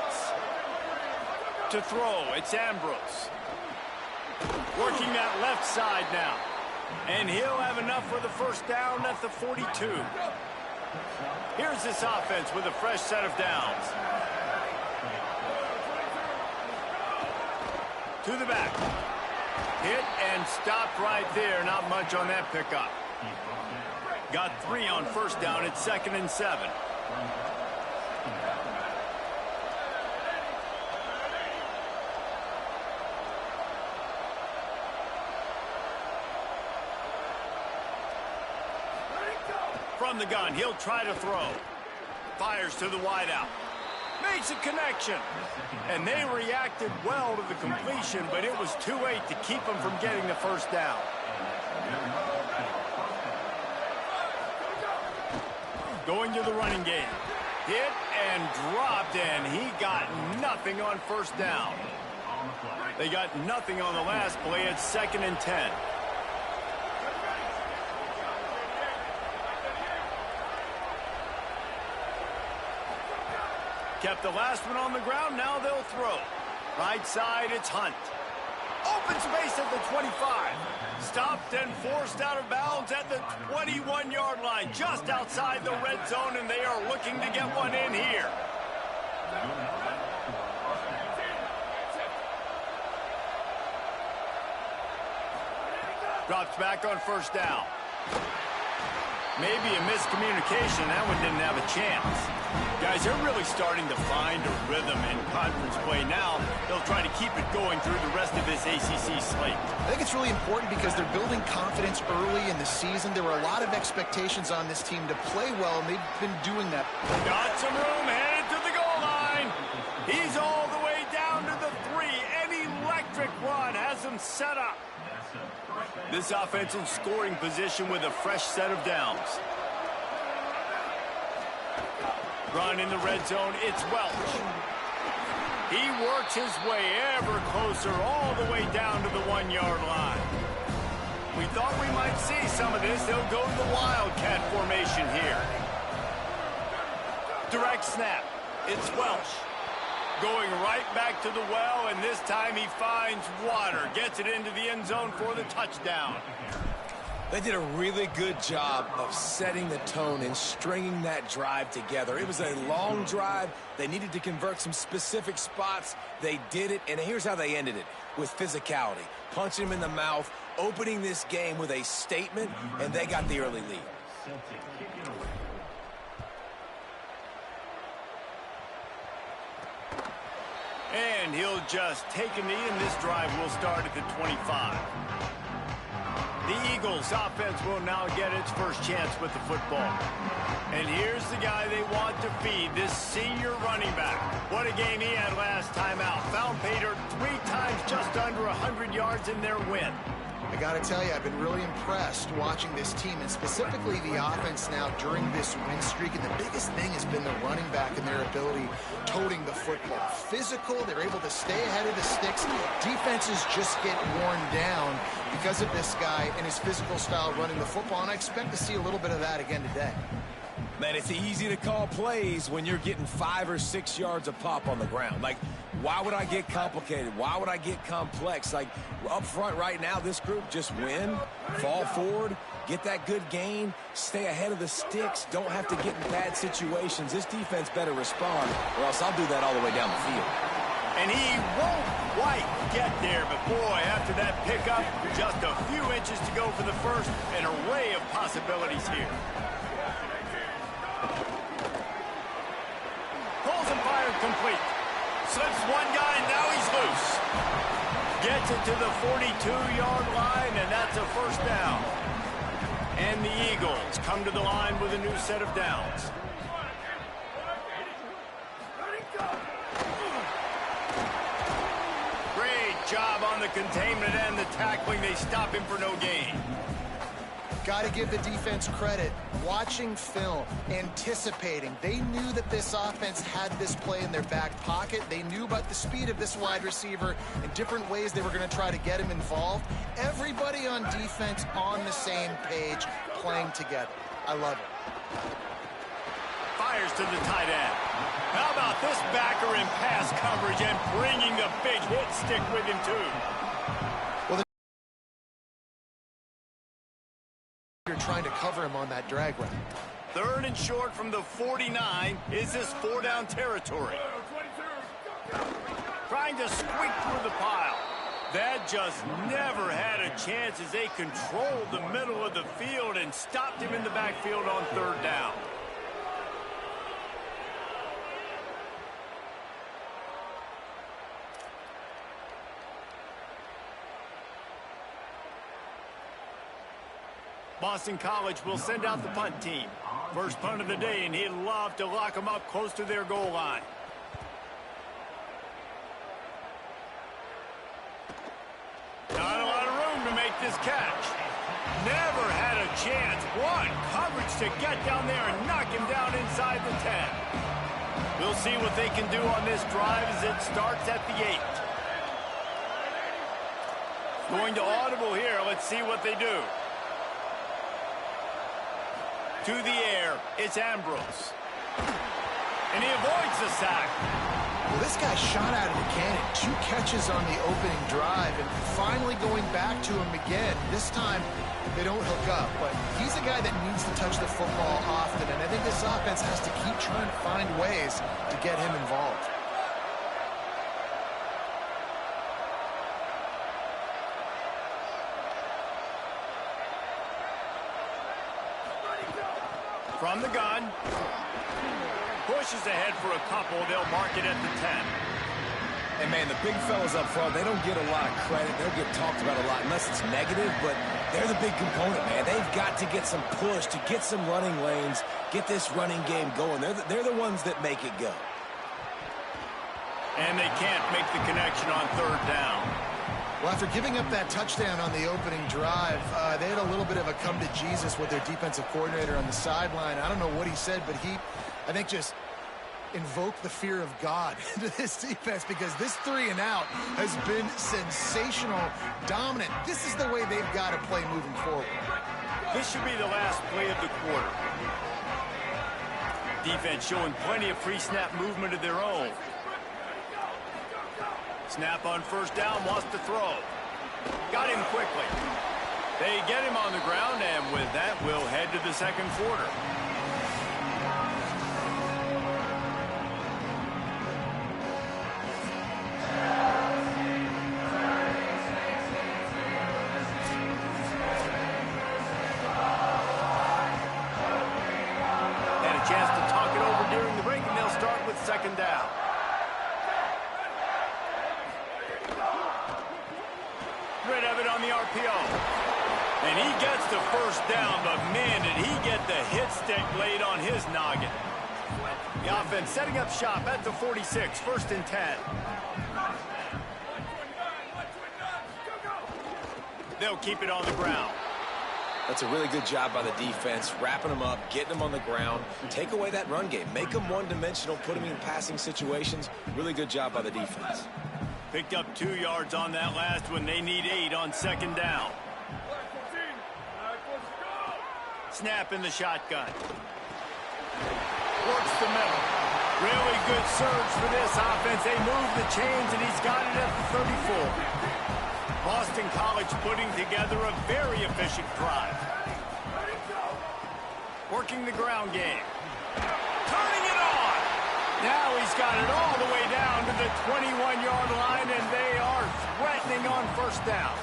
To throw, it's Ambrose. Working that left side now. And he'll have enough for the first down at the 42. Here's this offense with a fresh set of downs. To the back. Hit and stopped right there. Not much on that pickup. Got 3 on first down. It's 2nd and 7. From the gun, he'll try to throw. Fires to the wideout. Makes a connection. And they reacted well to the completion, but it was too late to keep them from getting the first down. Going to the running game. Hit and dropped, and he got nothing on first down. They got nothing on the last play. It's 2nd and 10. Kept the last one on the ground. Now they'll throw. Right side, it's Hunt. Open space at the 25. Stopped and forced out of bounds at the 21-yard line. Just outside the red zone, and they are looking to get one in here. Drops back on first down. Maybe a miscommunication. That one didn't have a chance. Guys, they're really starting to find a rhythm in conference play now. They'll try to keep it going through the rest of this ACC slate. I think it's really important because they're building confidence early in the season. There were a lot of expectations on this team to play well, and they've been doing that. Got some room, headed to the goal line. He's all the way down to the 3. An electric run has him set up. This offense in scoring position with a fresh set of downs. Run in the red zone, it's Welch. He works his way ever closer all the way down to the 1-yard line. We thought we might see some of this. They'll go to the Wildcat formation here. Direct snap. It's Welsh. Going right back to the well, and this time he finds water. Gets it into the end zone for the touchdown. They did a really good job of setting the tone and stringing that drive together. It was a long drive. They needed to convert some specific spots. They did it, and here's how they ended it, with physicality. Punching him in the mouth, opening this game with a statement, and they got the early lead. And he'll just take a knee, and this drive will start at the 25. The Eagles offense will now get its first chance with the football. And here's the guy they want to feed, this senior running back. What a game he had last time out. Found pay dirt 3 times, just under 100 yards in their win. I got to tell you, I've been really impressed watching this team, and specifically the offense now during this win streak. And the biggest thing has been the running back and their ability toting the football. Physical, they're able to stay ahead of the sticks. Defenses just get worn down because of this guy and his physical style running the football, and I expect to see a little bit of that again today. Man, it's easy to call plays when you're getting 5 or 6 yards of pop on the ground. Like, why would I get complicated? Why would I get complex? Like, up front right now, this group just win, fall forward, get that good gain, stay ahead of the sticks, don't have to get in bad situations. This defense better respond, or else I'll do that all the way down the field. And he won't quite get there, but boy, after that pickup, just a few inches to go for the first, an array of possibilities here. Pulls and fired complete. Slips one guy, and now he's loose. Gets it to the 42-yard line, and that's a first down. And the Eagles come to the line with a new set of downs. Great job on the containment and the tackling. They stop him for no gain. Got to give the defense credit. Watching film, anticipating. They knew that this offense had this play in their back pocket. They knew about the speed of this wide receiver and different ways they were going to try to get him involved. Everybody on defense on the same page, playing together. I love it. Fires to the tight end. How about this backer in pass coverage and bringing the big hit stick with him, too? You're trying to cover him on that drag route. 3rd and short from the 49. Is this 4-down territory? Trying to squeak through the pile. That just never had a chance as they controlled the middle of the field and stopped him in the backfield on 3rd down. Boston College will send out the punt team. First punt of the day, and he'd love to lock them up close to their goal line. Not a lot of room to make this catch. Never had a chance. One coverage to get down there and knock him down inside the 10. We'll see what they can do on this drive as it starts at the 8. Going to audible here. Let's see what they do. To the air, it's Ambrose. And he avoids the sack. Well, this guy shot out of the cannon. 2 catches on the opening drive, and finally going back to him again. This time, they don't hook up, but he's a guy that needs to touch the football often, and I think this offense has to keep trying to find ways to get him involved. From the gun. Pushes ahead for a couple. They'll mark it at the 10. And, man, the big fellas up front, they don't get a lot of credit. They don't get talked about a lot unless it's negative, but they're the big component, man. They've got to get some push, to get some running lanes, get this running game going. They're the ones that make it go. And they can't make the connection on 3rd down. Well, after giving up that touchdown on the opening drive, they had a little bit of a come to Jesus with their defensive coordinator on the sideline. I don't know what he said, but he, I think, just invoked the fear of God into this defense, because this 3 and out has been sensational, dominant. This is the way they've got to play moving forward. This should be the last play of the quarter. Defense showing plenty of pre-snap movement of their own. Snap on first down, wants to throw. Got him quickly. They get him on the ground, and with that, we'll head to the second quarter. And a chance to talk it over during the break, and they'll start with second down. Rid of it on the RPO. And he gets the first down, but man, did he get the hit stick laid on his noggin. The offense setting up shop at the 46, first and 10. They'll keep it on the ground. That's a really good job by the defense, wrapping them up, getting them on the ground. Take away that run game. Make them one-dimensional, put them in passing situations. Really good job by the defense. Picked up 2 yards on that last one. They need 8 on second down. Snap in the shotgun. Works the middle. Really good surge for this offense. They move the chains, and he's got it at the 34. Boston College putting together a very efficient drive. Working the ground game. Turning it on. Now he's got it all the way down to the 21-yard line, and they are threatening on first down.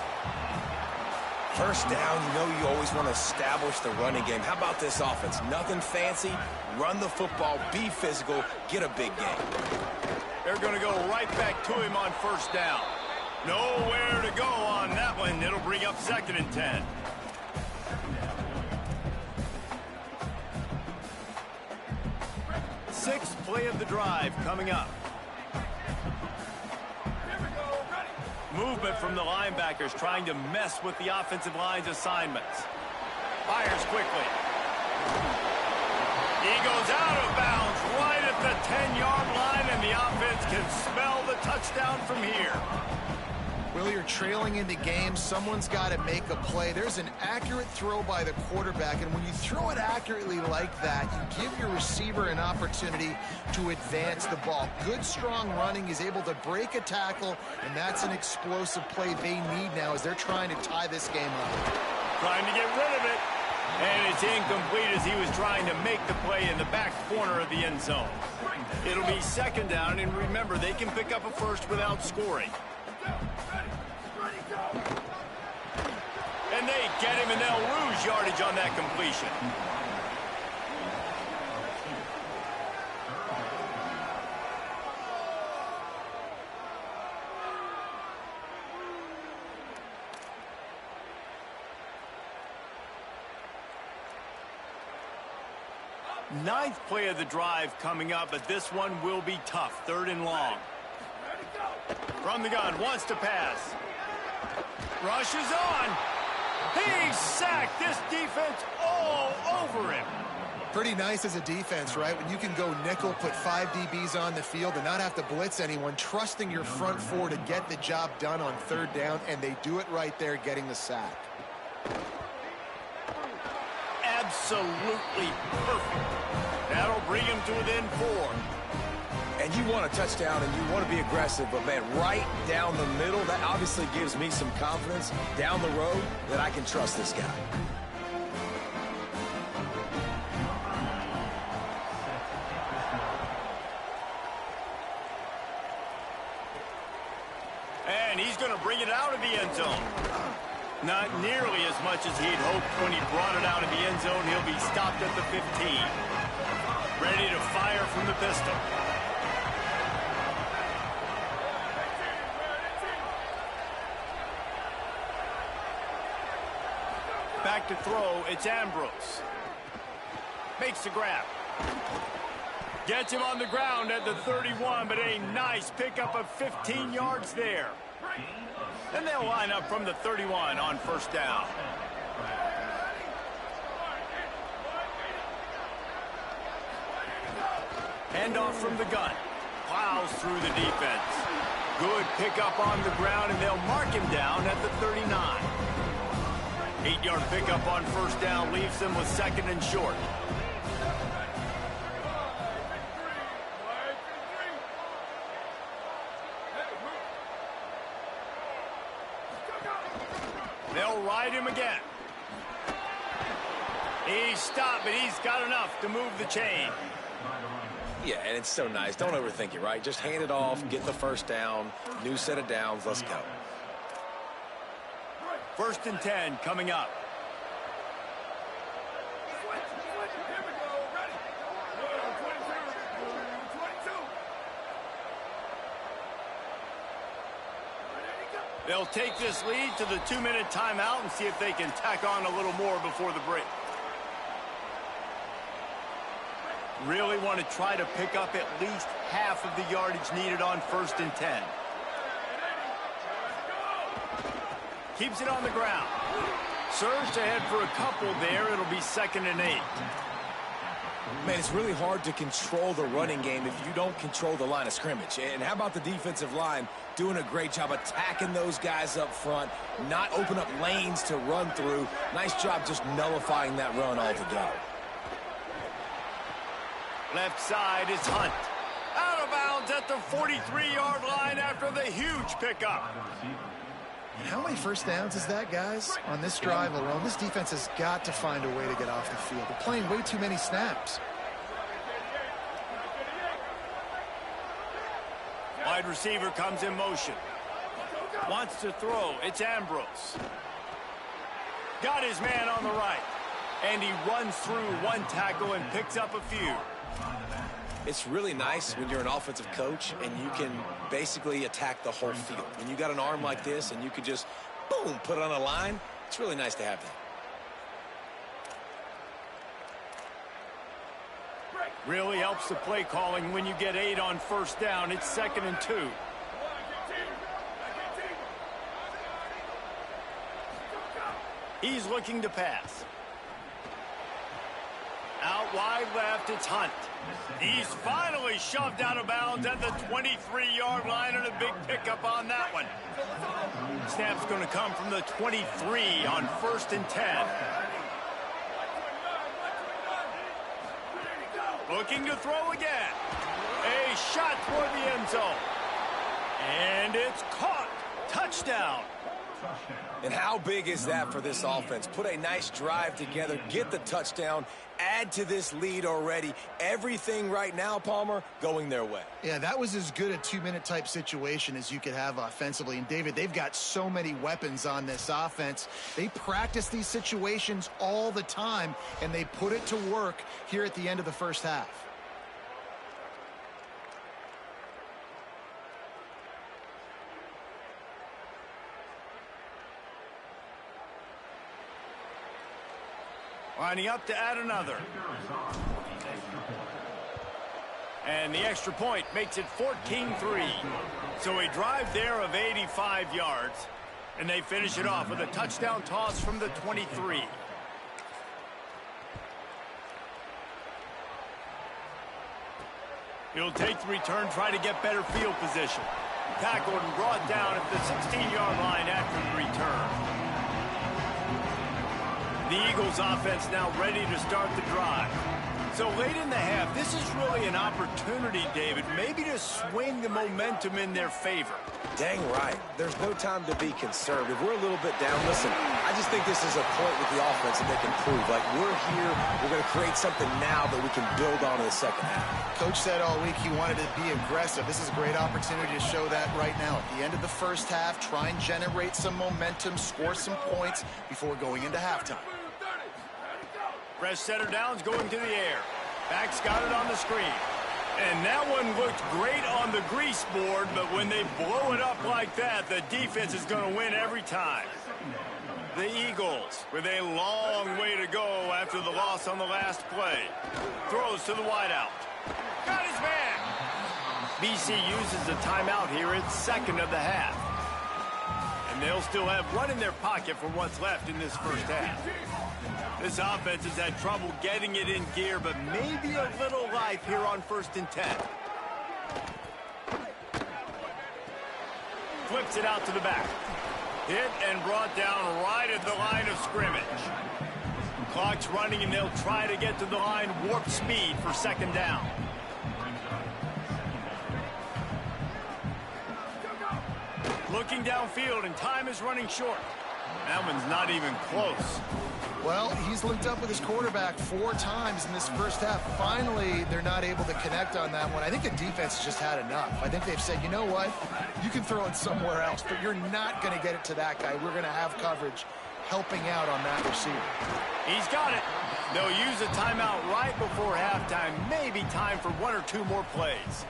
First down, you know you always want to establish the running game. How about this offense? Nothing fancy. Run the football, be physical, get a big game. They're going to go right back to him on first down. Nowhere to go on that one. It'll bring up second and 10. Sixth play of the drive coming up. Movement from the linebackers trying to mess with the offensive line's assignments. Fires quickly. He goes out of bounds right at the 10-yard line, and the offense can smell the touchdown from here. Well, you're trailing in the game. Someone's got to make a play. There's an accurate throw by the quarterback, and when you throw it accurately like that, you give your receiver an opportunity to advance the ball. Good, strong running. He's able to break a tackle, and that's an explosive play they need now as they're trying to tie this game up. Trying to get rid of it, and it's incomplete as he was trying to make the play in the back corner of the end zone. It'll be second down, and remember, they can pick up a first without scoring. And they get him, and they'll lose yardage on that completion. Ninth play of the drive coming up, but this one will be tough. Third and long. From the gun, wants to pass. Rushes on. He's sacked. This defense all over him. Pretty nice as a defense, right? When you can go nickel, put 5 DBs on the field and not have to blitz anyone, trusting your front four to get the job done on third down, and they do it right there, getting the sack. Absolutely perfect. That'll bring him to within 4. And you want a touchdown and you want to be aggressive, but man, right down the middle, that obviously gives me some confidence down the road that I can trust this guy. And he's going to bring it out of the end zone. Not nearly as much as he'd hoped when he brought it out of the end zone. He'll be stopped at the 15. Ready to fire from the pistol. Back to throw, it's Ambrose. Makes the grab. Gets him on the ground at the 31, but a nice pickup of 15 yards there. And they'll line up from the 31 on first down. Handoff from the gun. Plows through the defense. Good pickup on the ground, and they'll mark him down at the 39. 8-yard pickup on first down leaves them with second and short. They'll ride him again. He stopped, but he's got enough to move the chain. Yeah, and it's so nice. Don't overthink it, right? Just hand it off, get the first down, new set of downs, let's go. 1st and 10 coming up. They'll take this lead to the 2-minute timeout and see if they can tack on a little more before the break. Really want to try to pick up at least half of the yardage needed on 1st and 10. Keeps it on the ground. Surged ahead for a couple there. It'll be 2nd and 8. Man, it's really hard to control the running game if you don't control the line of scrimmage. And how about the defensive line doing a great job attacking those guys up front, not open up lanes to run through. Nice job just nullifying that run altogether. Left side is Hunt. Out of bounds at the 43-yard line after the huge pickup. And how many first downs is that, guys? On this drive alone, this defense has got to find a way to get off the field. They're playing way too many snaps. Wide receiver comes in motion. Wants to throw. It's Ambrose. Got his man on the right. And he runs through one tackle and picks up a few. It's really nice when you're an offensive coach and you can basically attack the whole field. When you got an arm like this and you can just, boom, put it on a line, it's really nice to have that. Really helps the play calling when you get 8 on 1st down. It's 2nd and 2. He's looking to pass. Out wide left, it's Hunt. He's finally shoved out of bounds at the 23-yard line, and a big pickup on that one. Snap's going to come from the 23 on 1st and 10. Looking to throw again. A shot toward the end zone. And it's caught. Touchdown. And how big is that for this offense? Put a nice drive together, get the touchdown, add to this lead already. Everything right now, Palmer, going their way. Yeah, that was as good a 2-minute type situation as you could have offensively. And, David, they've got so many weapons on this offense. They practice these situations all the time, and they put it to work here at the end of the first half. Lining up to add another. And the extra point makes it 14-3. So a drive there of 85 yards. And they finish it off with a touchdown toss from the 23. He'll take the return, try to get better field position. Tackled and brought down at the 16-yard line after the return. The Eagles offense now ready to start the drive. So late in the half, this is really an opportunity, David, maybe to swing the momentum in their favor. Dang right. There's no time to be conservative. We're a little bit down. Listen, I just think this is a point with the offense that they can prove. Like, we're here, we're going to create something now that we can build on in the second half. Coach said all week he wanted to be aggressive. This is a great opportunity to show that right now. At the end of the first half, try and generate some momentum, score some points before going into halftime. Press center downs going to the air. Back's got it on the screen. And that one looked great on the grease board, but when they blow it up like that, the defense is going to win every time. The Eagles with a long way to go after the loss on the last play. Throws to the wideout. Got his man. BC uses a timeout here at 2nd of the half. And they'll still have one in their pocket for what's left in this first half. This offense has had trouble getting it in gear, but maybe a little life here on 1st and 10. Flips it out to the back. Hit and brought down right at the line of scrimmage. Clock's running, and they'll try to get to the line warp speed for 2nd down. Looking downfield, and time is running short. That one's not even close. Well, he's linked up with his quarterback 4 times in this first half. Finally, they're not able to connect on that one. I think the defense has just had enough. I think they've said, you know what? You can throw it somewhere else, but you're not going to get it to that guy. We're going to have coverage helping out on that receiver. He's got it. They'll use a timeout right before halftime. Maybe time for 1 or 2 more plays.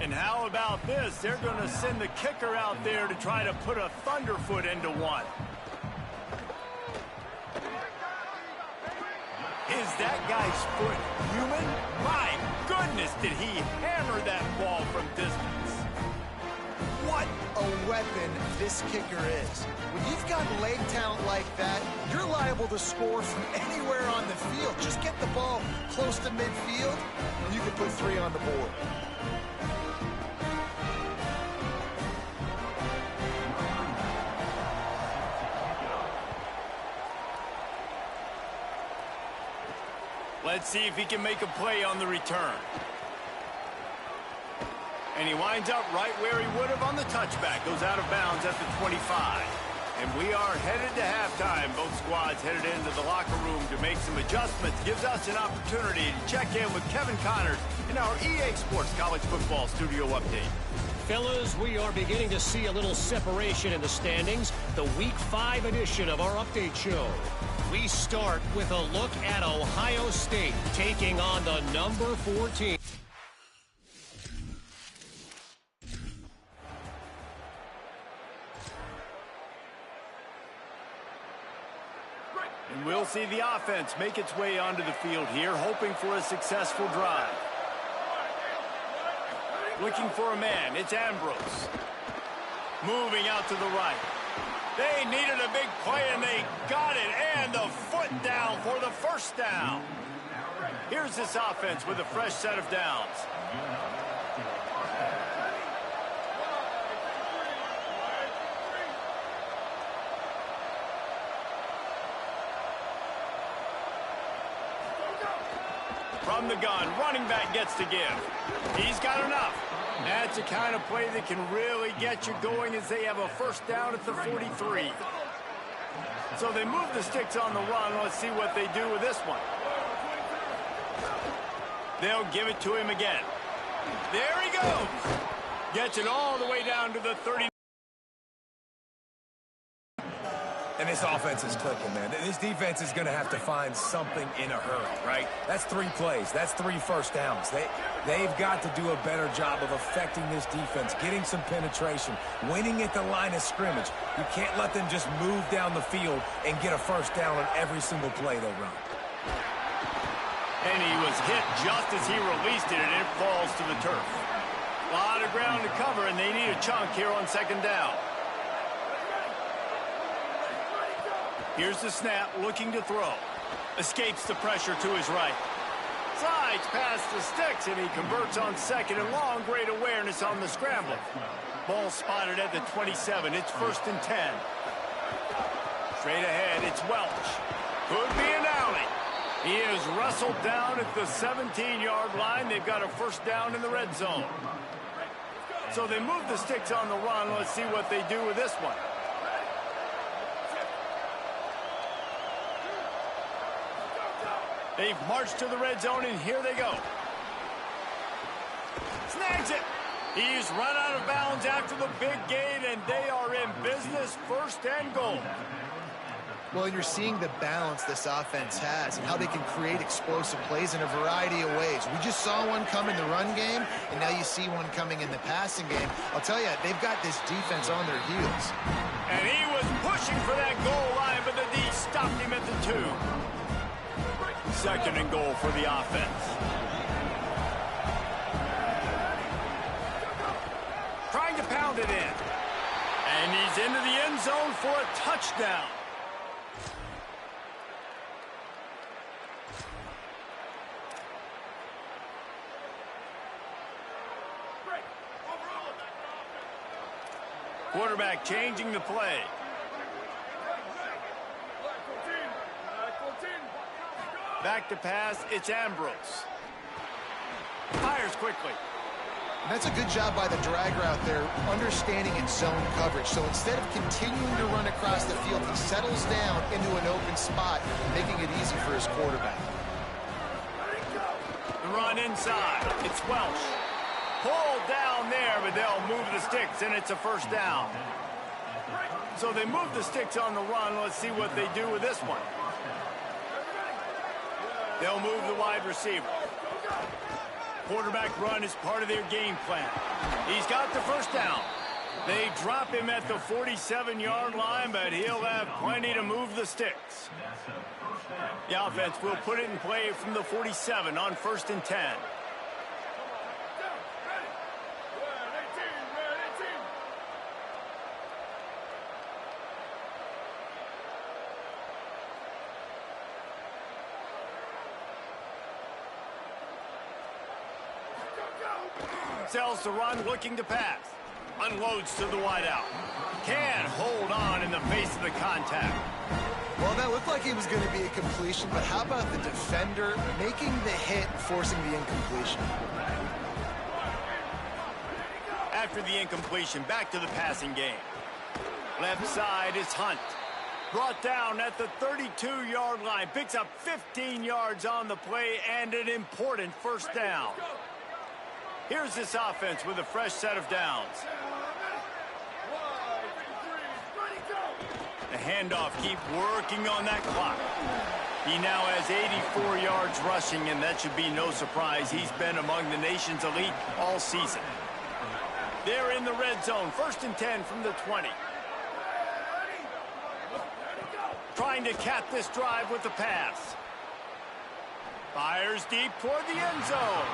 And how about this? They're going to send the kicker out there to try to put a thunderfoot into one. Is that guy's foot human? My goodness, did he hammer that ball from distance. What a weapon this kicker is. When you've got leg talent like that, you're liable to score from anywhere on the field. Just get the ball close to midfield, and you can put 3 on the board. Let's see if he can make a play on the return. And he winds up right where he would have on the touchback. Goes out of bounds at the 25. And we are headed to halftime. Both squads headed into the locker room to make some adjustments. Gives us an opportunity to check in with Kevin Connors in our EA Sports College Football Studio Update. Fellas, we are beginning to see a little separation in the standings. The Week 5 edition of our update show. We start with a look at Ohio State taking on the number 14. And we'll see the offense make its way onto the field here, hoping for a successful drive. Looking for a man, it's Ambrose. Moving out to the right. They needed a big play, and they got it, and the foot down for the first down. Here's this offense with a fresh set of downs. From the gun, running back gets to give. He's got enough. That's the kind of play that can really get you going as they have a first down at the 43. So they move the sticks on the run. Let's see what they do with this one. They'll give it to him again. There he goes. Gets it all the way down to the 30. And this offense is clicking, man. This defense is going to have to find something in a hurry, right? That's 3 plays. That's 3 first downs. They've got to do a better job of affecting this defense, getting some penetration, winning at the line of scrimmage. You can't let them just move down the field and get a first down on every single play they run. And he was hit just as he released it, and it falls to the turf. A lot of ground to cover, and they need a chunk here on second down. Here's the snap, looking to throw. Escapes the pressure to his right. Slides past the sticks, and he converts on second and long. Great awareness on the scramble. Ball spotted at the 27. It's 1st and 10. Straight ahead, it's Welch. Could be an alley. He is wrestled down at the 17-yard line. They've got a first down in the red zone. So they move the sticks on the run. Let's see what they do with this one. They've marched to the red zone, and here they go. Snags it. He's run out of bounds after the big gain, and they are in business, 1st and goal. Well, you're seeing the balance this offense has and how they can create explosive plays in a variety of ways. We just saw one come in the run game, and now you see one coming in the passing game. I'll tell you, they've got this defense on their heels. And he was pushing for that goal line, but the D stopped him at the 2. 2nd and goal for the offense. Trying to pound it in. And he's into the end zone for a touchdown. Quarterback changing the play. Back to pass, it's Ambrose. Fires quickly. And that's a good job by the drag route there, understanding its zone coverage. So instead of continuing to run across the field, he settles down into an open spot, making it easy for his quarterback. The run inside. It's Welsh. Pulled down there, but they'll move the sticks, and it's a first down. So they move the sticks on the run. Let's see what they do with this one. They'll move the wide receiver. Quarterback run is part of their game plan. He's got the first down. They drop him at the 47-yard line, but he'll have plenty to move the sticks. The offense will put it in play from the 47 on 1st and 10. Sells the run, looking to pass. Unloads to the wideout. Can hold on in the face of the contact. Well, that looked like it was going to be a completion, but how about the defender making the hit and forcing the incompletion? After the incompletion, back to the passing game. Left side is Hunt. Brought down at the 32-yard line. Picks up 15 yards on the play and an important first down. Here's this offense with a fresh set of downs. The handoff, keep working on that clock. He now has 84 yards rushing, and that should be no surprise. He's been among the nation's elite all season. They're in the red zone, 1st and 10 from the 20. Trying to cap this drive with the pass. Fires deep toward the end zone.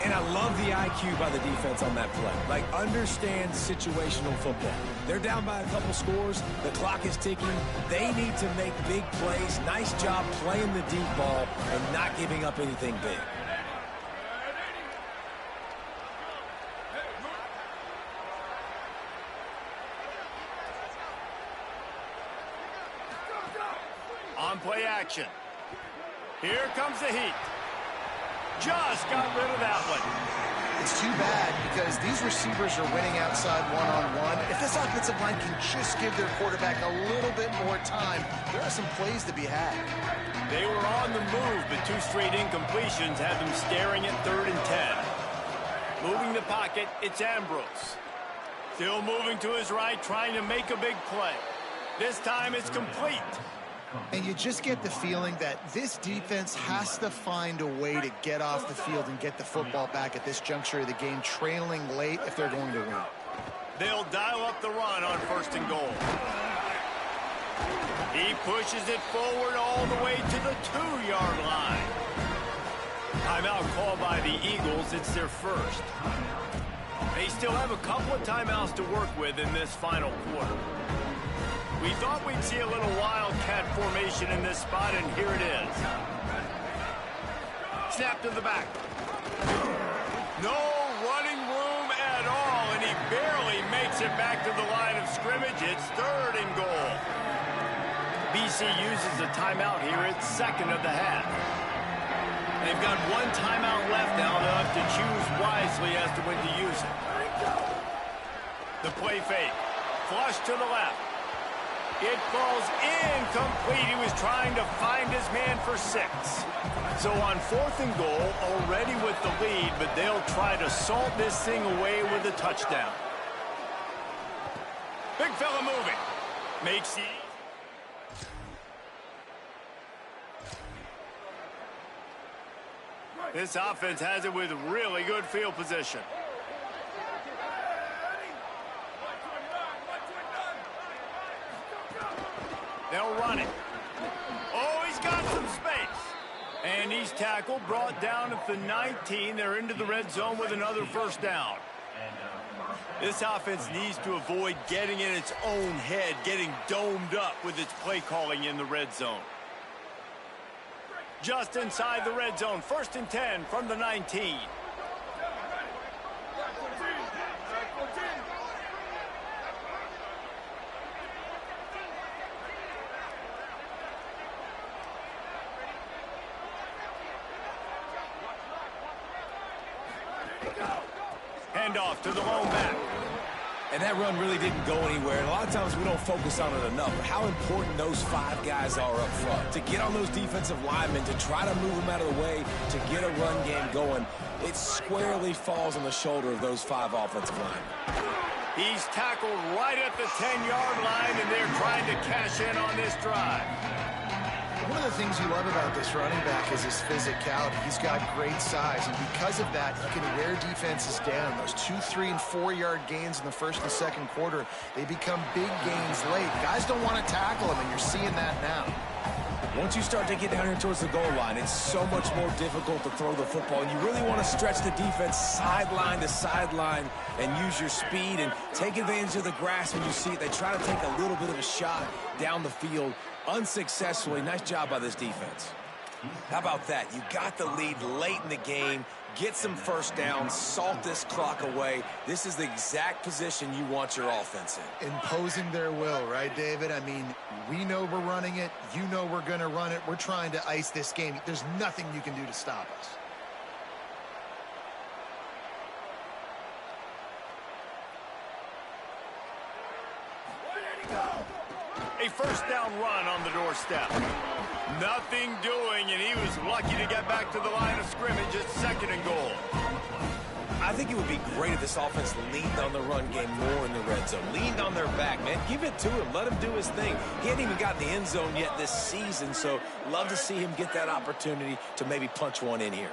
And I love the IQ by the defense on that play. Like, understand situational football. They're down by a couple scores. The clock is ticking. They need to make big plays. Nice job playing the deep ball and not giving up anything big. On play action. Here comes the heat. Just got rid of that one. It's too bad because these receivers are winning outside one-on-one. If this offensive line can just give their quarterback a little bit more time, there are some plays to be had. They were on the move, but 2 straight incompletions had them staring at 3rd and 10. Moving the pocket, it's Ambrose. Still moving to his right, trying to make a big play. This time it's complete. And you just get the feeling that this defense has to find a way to get off the field and get the football back at this juncture of the game, trailing late if they're going to win. They'll dial up the run on 1st and goal. He pushes it forward all the way to the 2-yard line. Timeout called by the Eagles. It's their first. They still have a couple of timeouts to work with in this final quarter. We thought we'd see a little wildcat formation in this spot, and here it is. Snap to the back. No running room at all, and he barely makes it back to the line of scrimmage. It's 3rd and goal. BC uses a timeout here. It's 2nd of the half. They've got 1 timeout left now. They'll have to choose wisely as to when to use it. The play fake. Flush to the left. It falls incomplete. He was trying to find his man for 6. So on 4th and goal, already with the lead, but they'll try to salt this thing away with a touchdown. Big fella moving. Makes the... This offense has it with really good field position. They'll run it. Oh, he's got some space. And he's tackled, brought down at the 19. They're into the red zone with another first down. This offense needs to avoid getting in its own head, getting domed up with its play calling in the red zone. Just inside the red zone, 1st and 10 from the 19. handoff to the lone back. And that run really didn't go anywhere. And a lot of times we don't focus on it enough. But how important those 5 guys are up front. To get on those defensive linemen, to try to move them out of the way, to get a run game going, it squarely falls on the shoulder of those 5 offensive linemen. He's tackled right at the 10-yard line, and they're trying to cash in on this drive. One of the things you love about this running back is his physicality. He's got great size, and because of that, he can wear defenses down. Those 2-, 3-, and 4-yard gains in the first and second quarter, they become big gains late. Guys don't want to tackle him, and you're seeing that now. Once you start to get down here towards the goal line, it's so much more difficult to throw the football. And you really want to stretch the defense sideline to sideline and use your speed and take advantage of the grass when you see it. They try to take a little bit of a shot down the field unsuccessfully. Nice job by this defense. How about that? You got the lead late in the game. Get some first downs, salt this clock away. This is the exact position you want your offense in. Imposing their will, right, David? I mean, we know we're running it. You know we're going to run it. We're trying to ice this game. There's nothing you can do to stop us. A first down run on the doorstep. Nothing doing, and he was lucky to get back to the line of scrimmage at 2nd and goal. I think it would be great if this offense leaned on the run game more in the red zone. Leaned on their back, man. Give it to him. Let him do his thing. He hadn't even gotten the end zone yet this season, so love to see him get that opportunity to maybe punch one in here.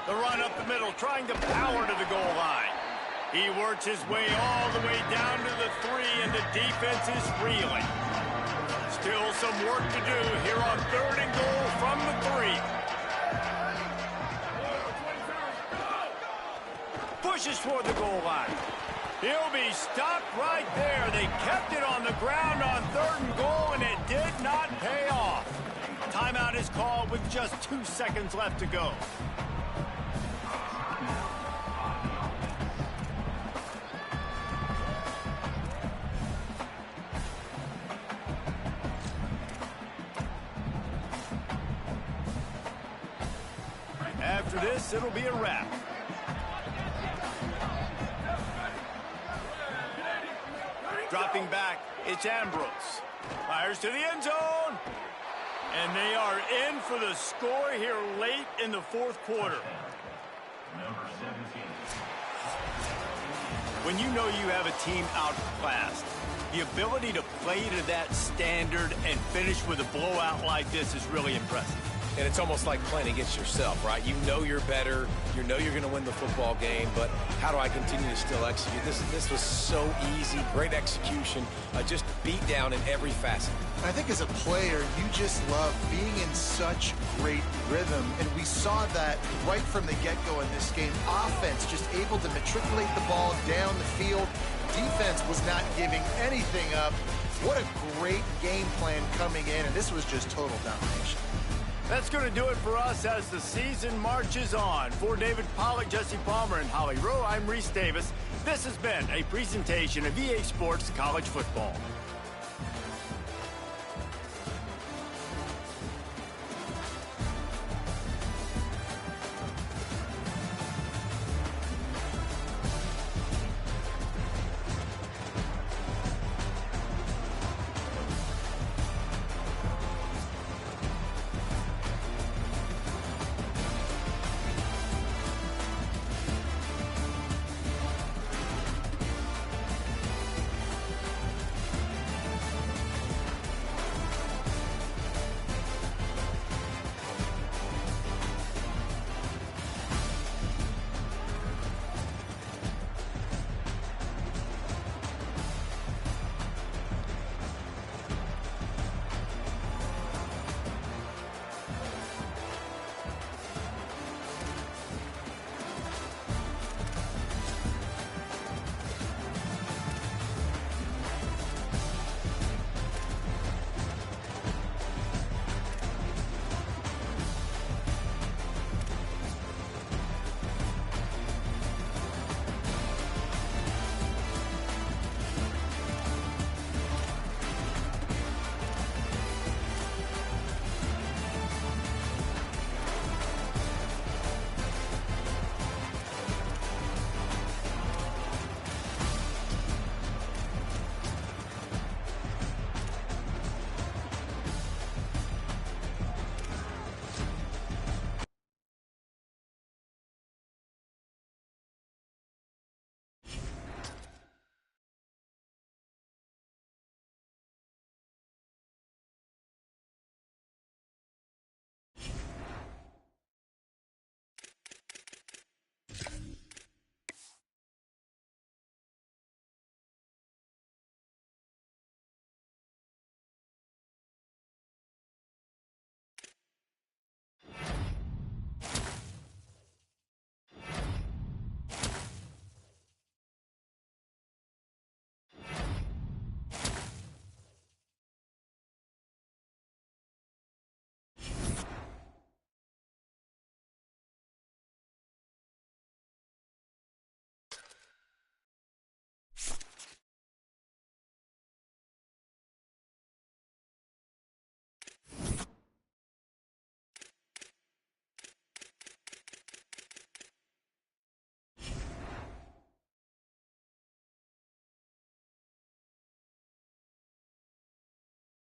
The run up the middle, trying to power to the goal line. He works his way all the way down to the 3, and the defense is reeling. Still some work to do here on 3rd and goal from the 3. Pushes toward the goal line. He'll be stopped right there. They kept it on the ground on 3rd and goal, and it did not pay off. Timeout is called with just 2 seconds left to go. After this, it'll be a wrap. Dropping back, it's Ambrose. Fires to the end zone. And they are in for the score here late in the 4th quarter. When you know you have a team outclassed, the ability to play to that standard and finish with a blowout like this is really impressive. And it's almost like playing against yourself, right? You know you're better. You know you're going to win the football game, but how do I continue to still execute? This was so easy. Great execution. Just beat down in every facet. I think as a player, you just love being in such great rhythm, and we saw that right from the get-go in this game. Offense just able to matriculate the ball down the field. Defense was not giving anything up. What a great game plan coming in, and this was just total domination. That's going to do it for us as the season marches on. For David Pollack, Jesse Palmer, and Holly Rowe, I'm Reese Davis. This has been a presentation of EA Sports College Football.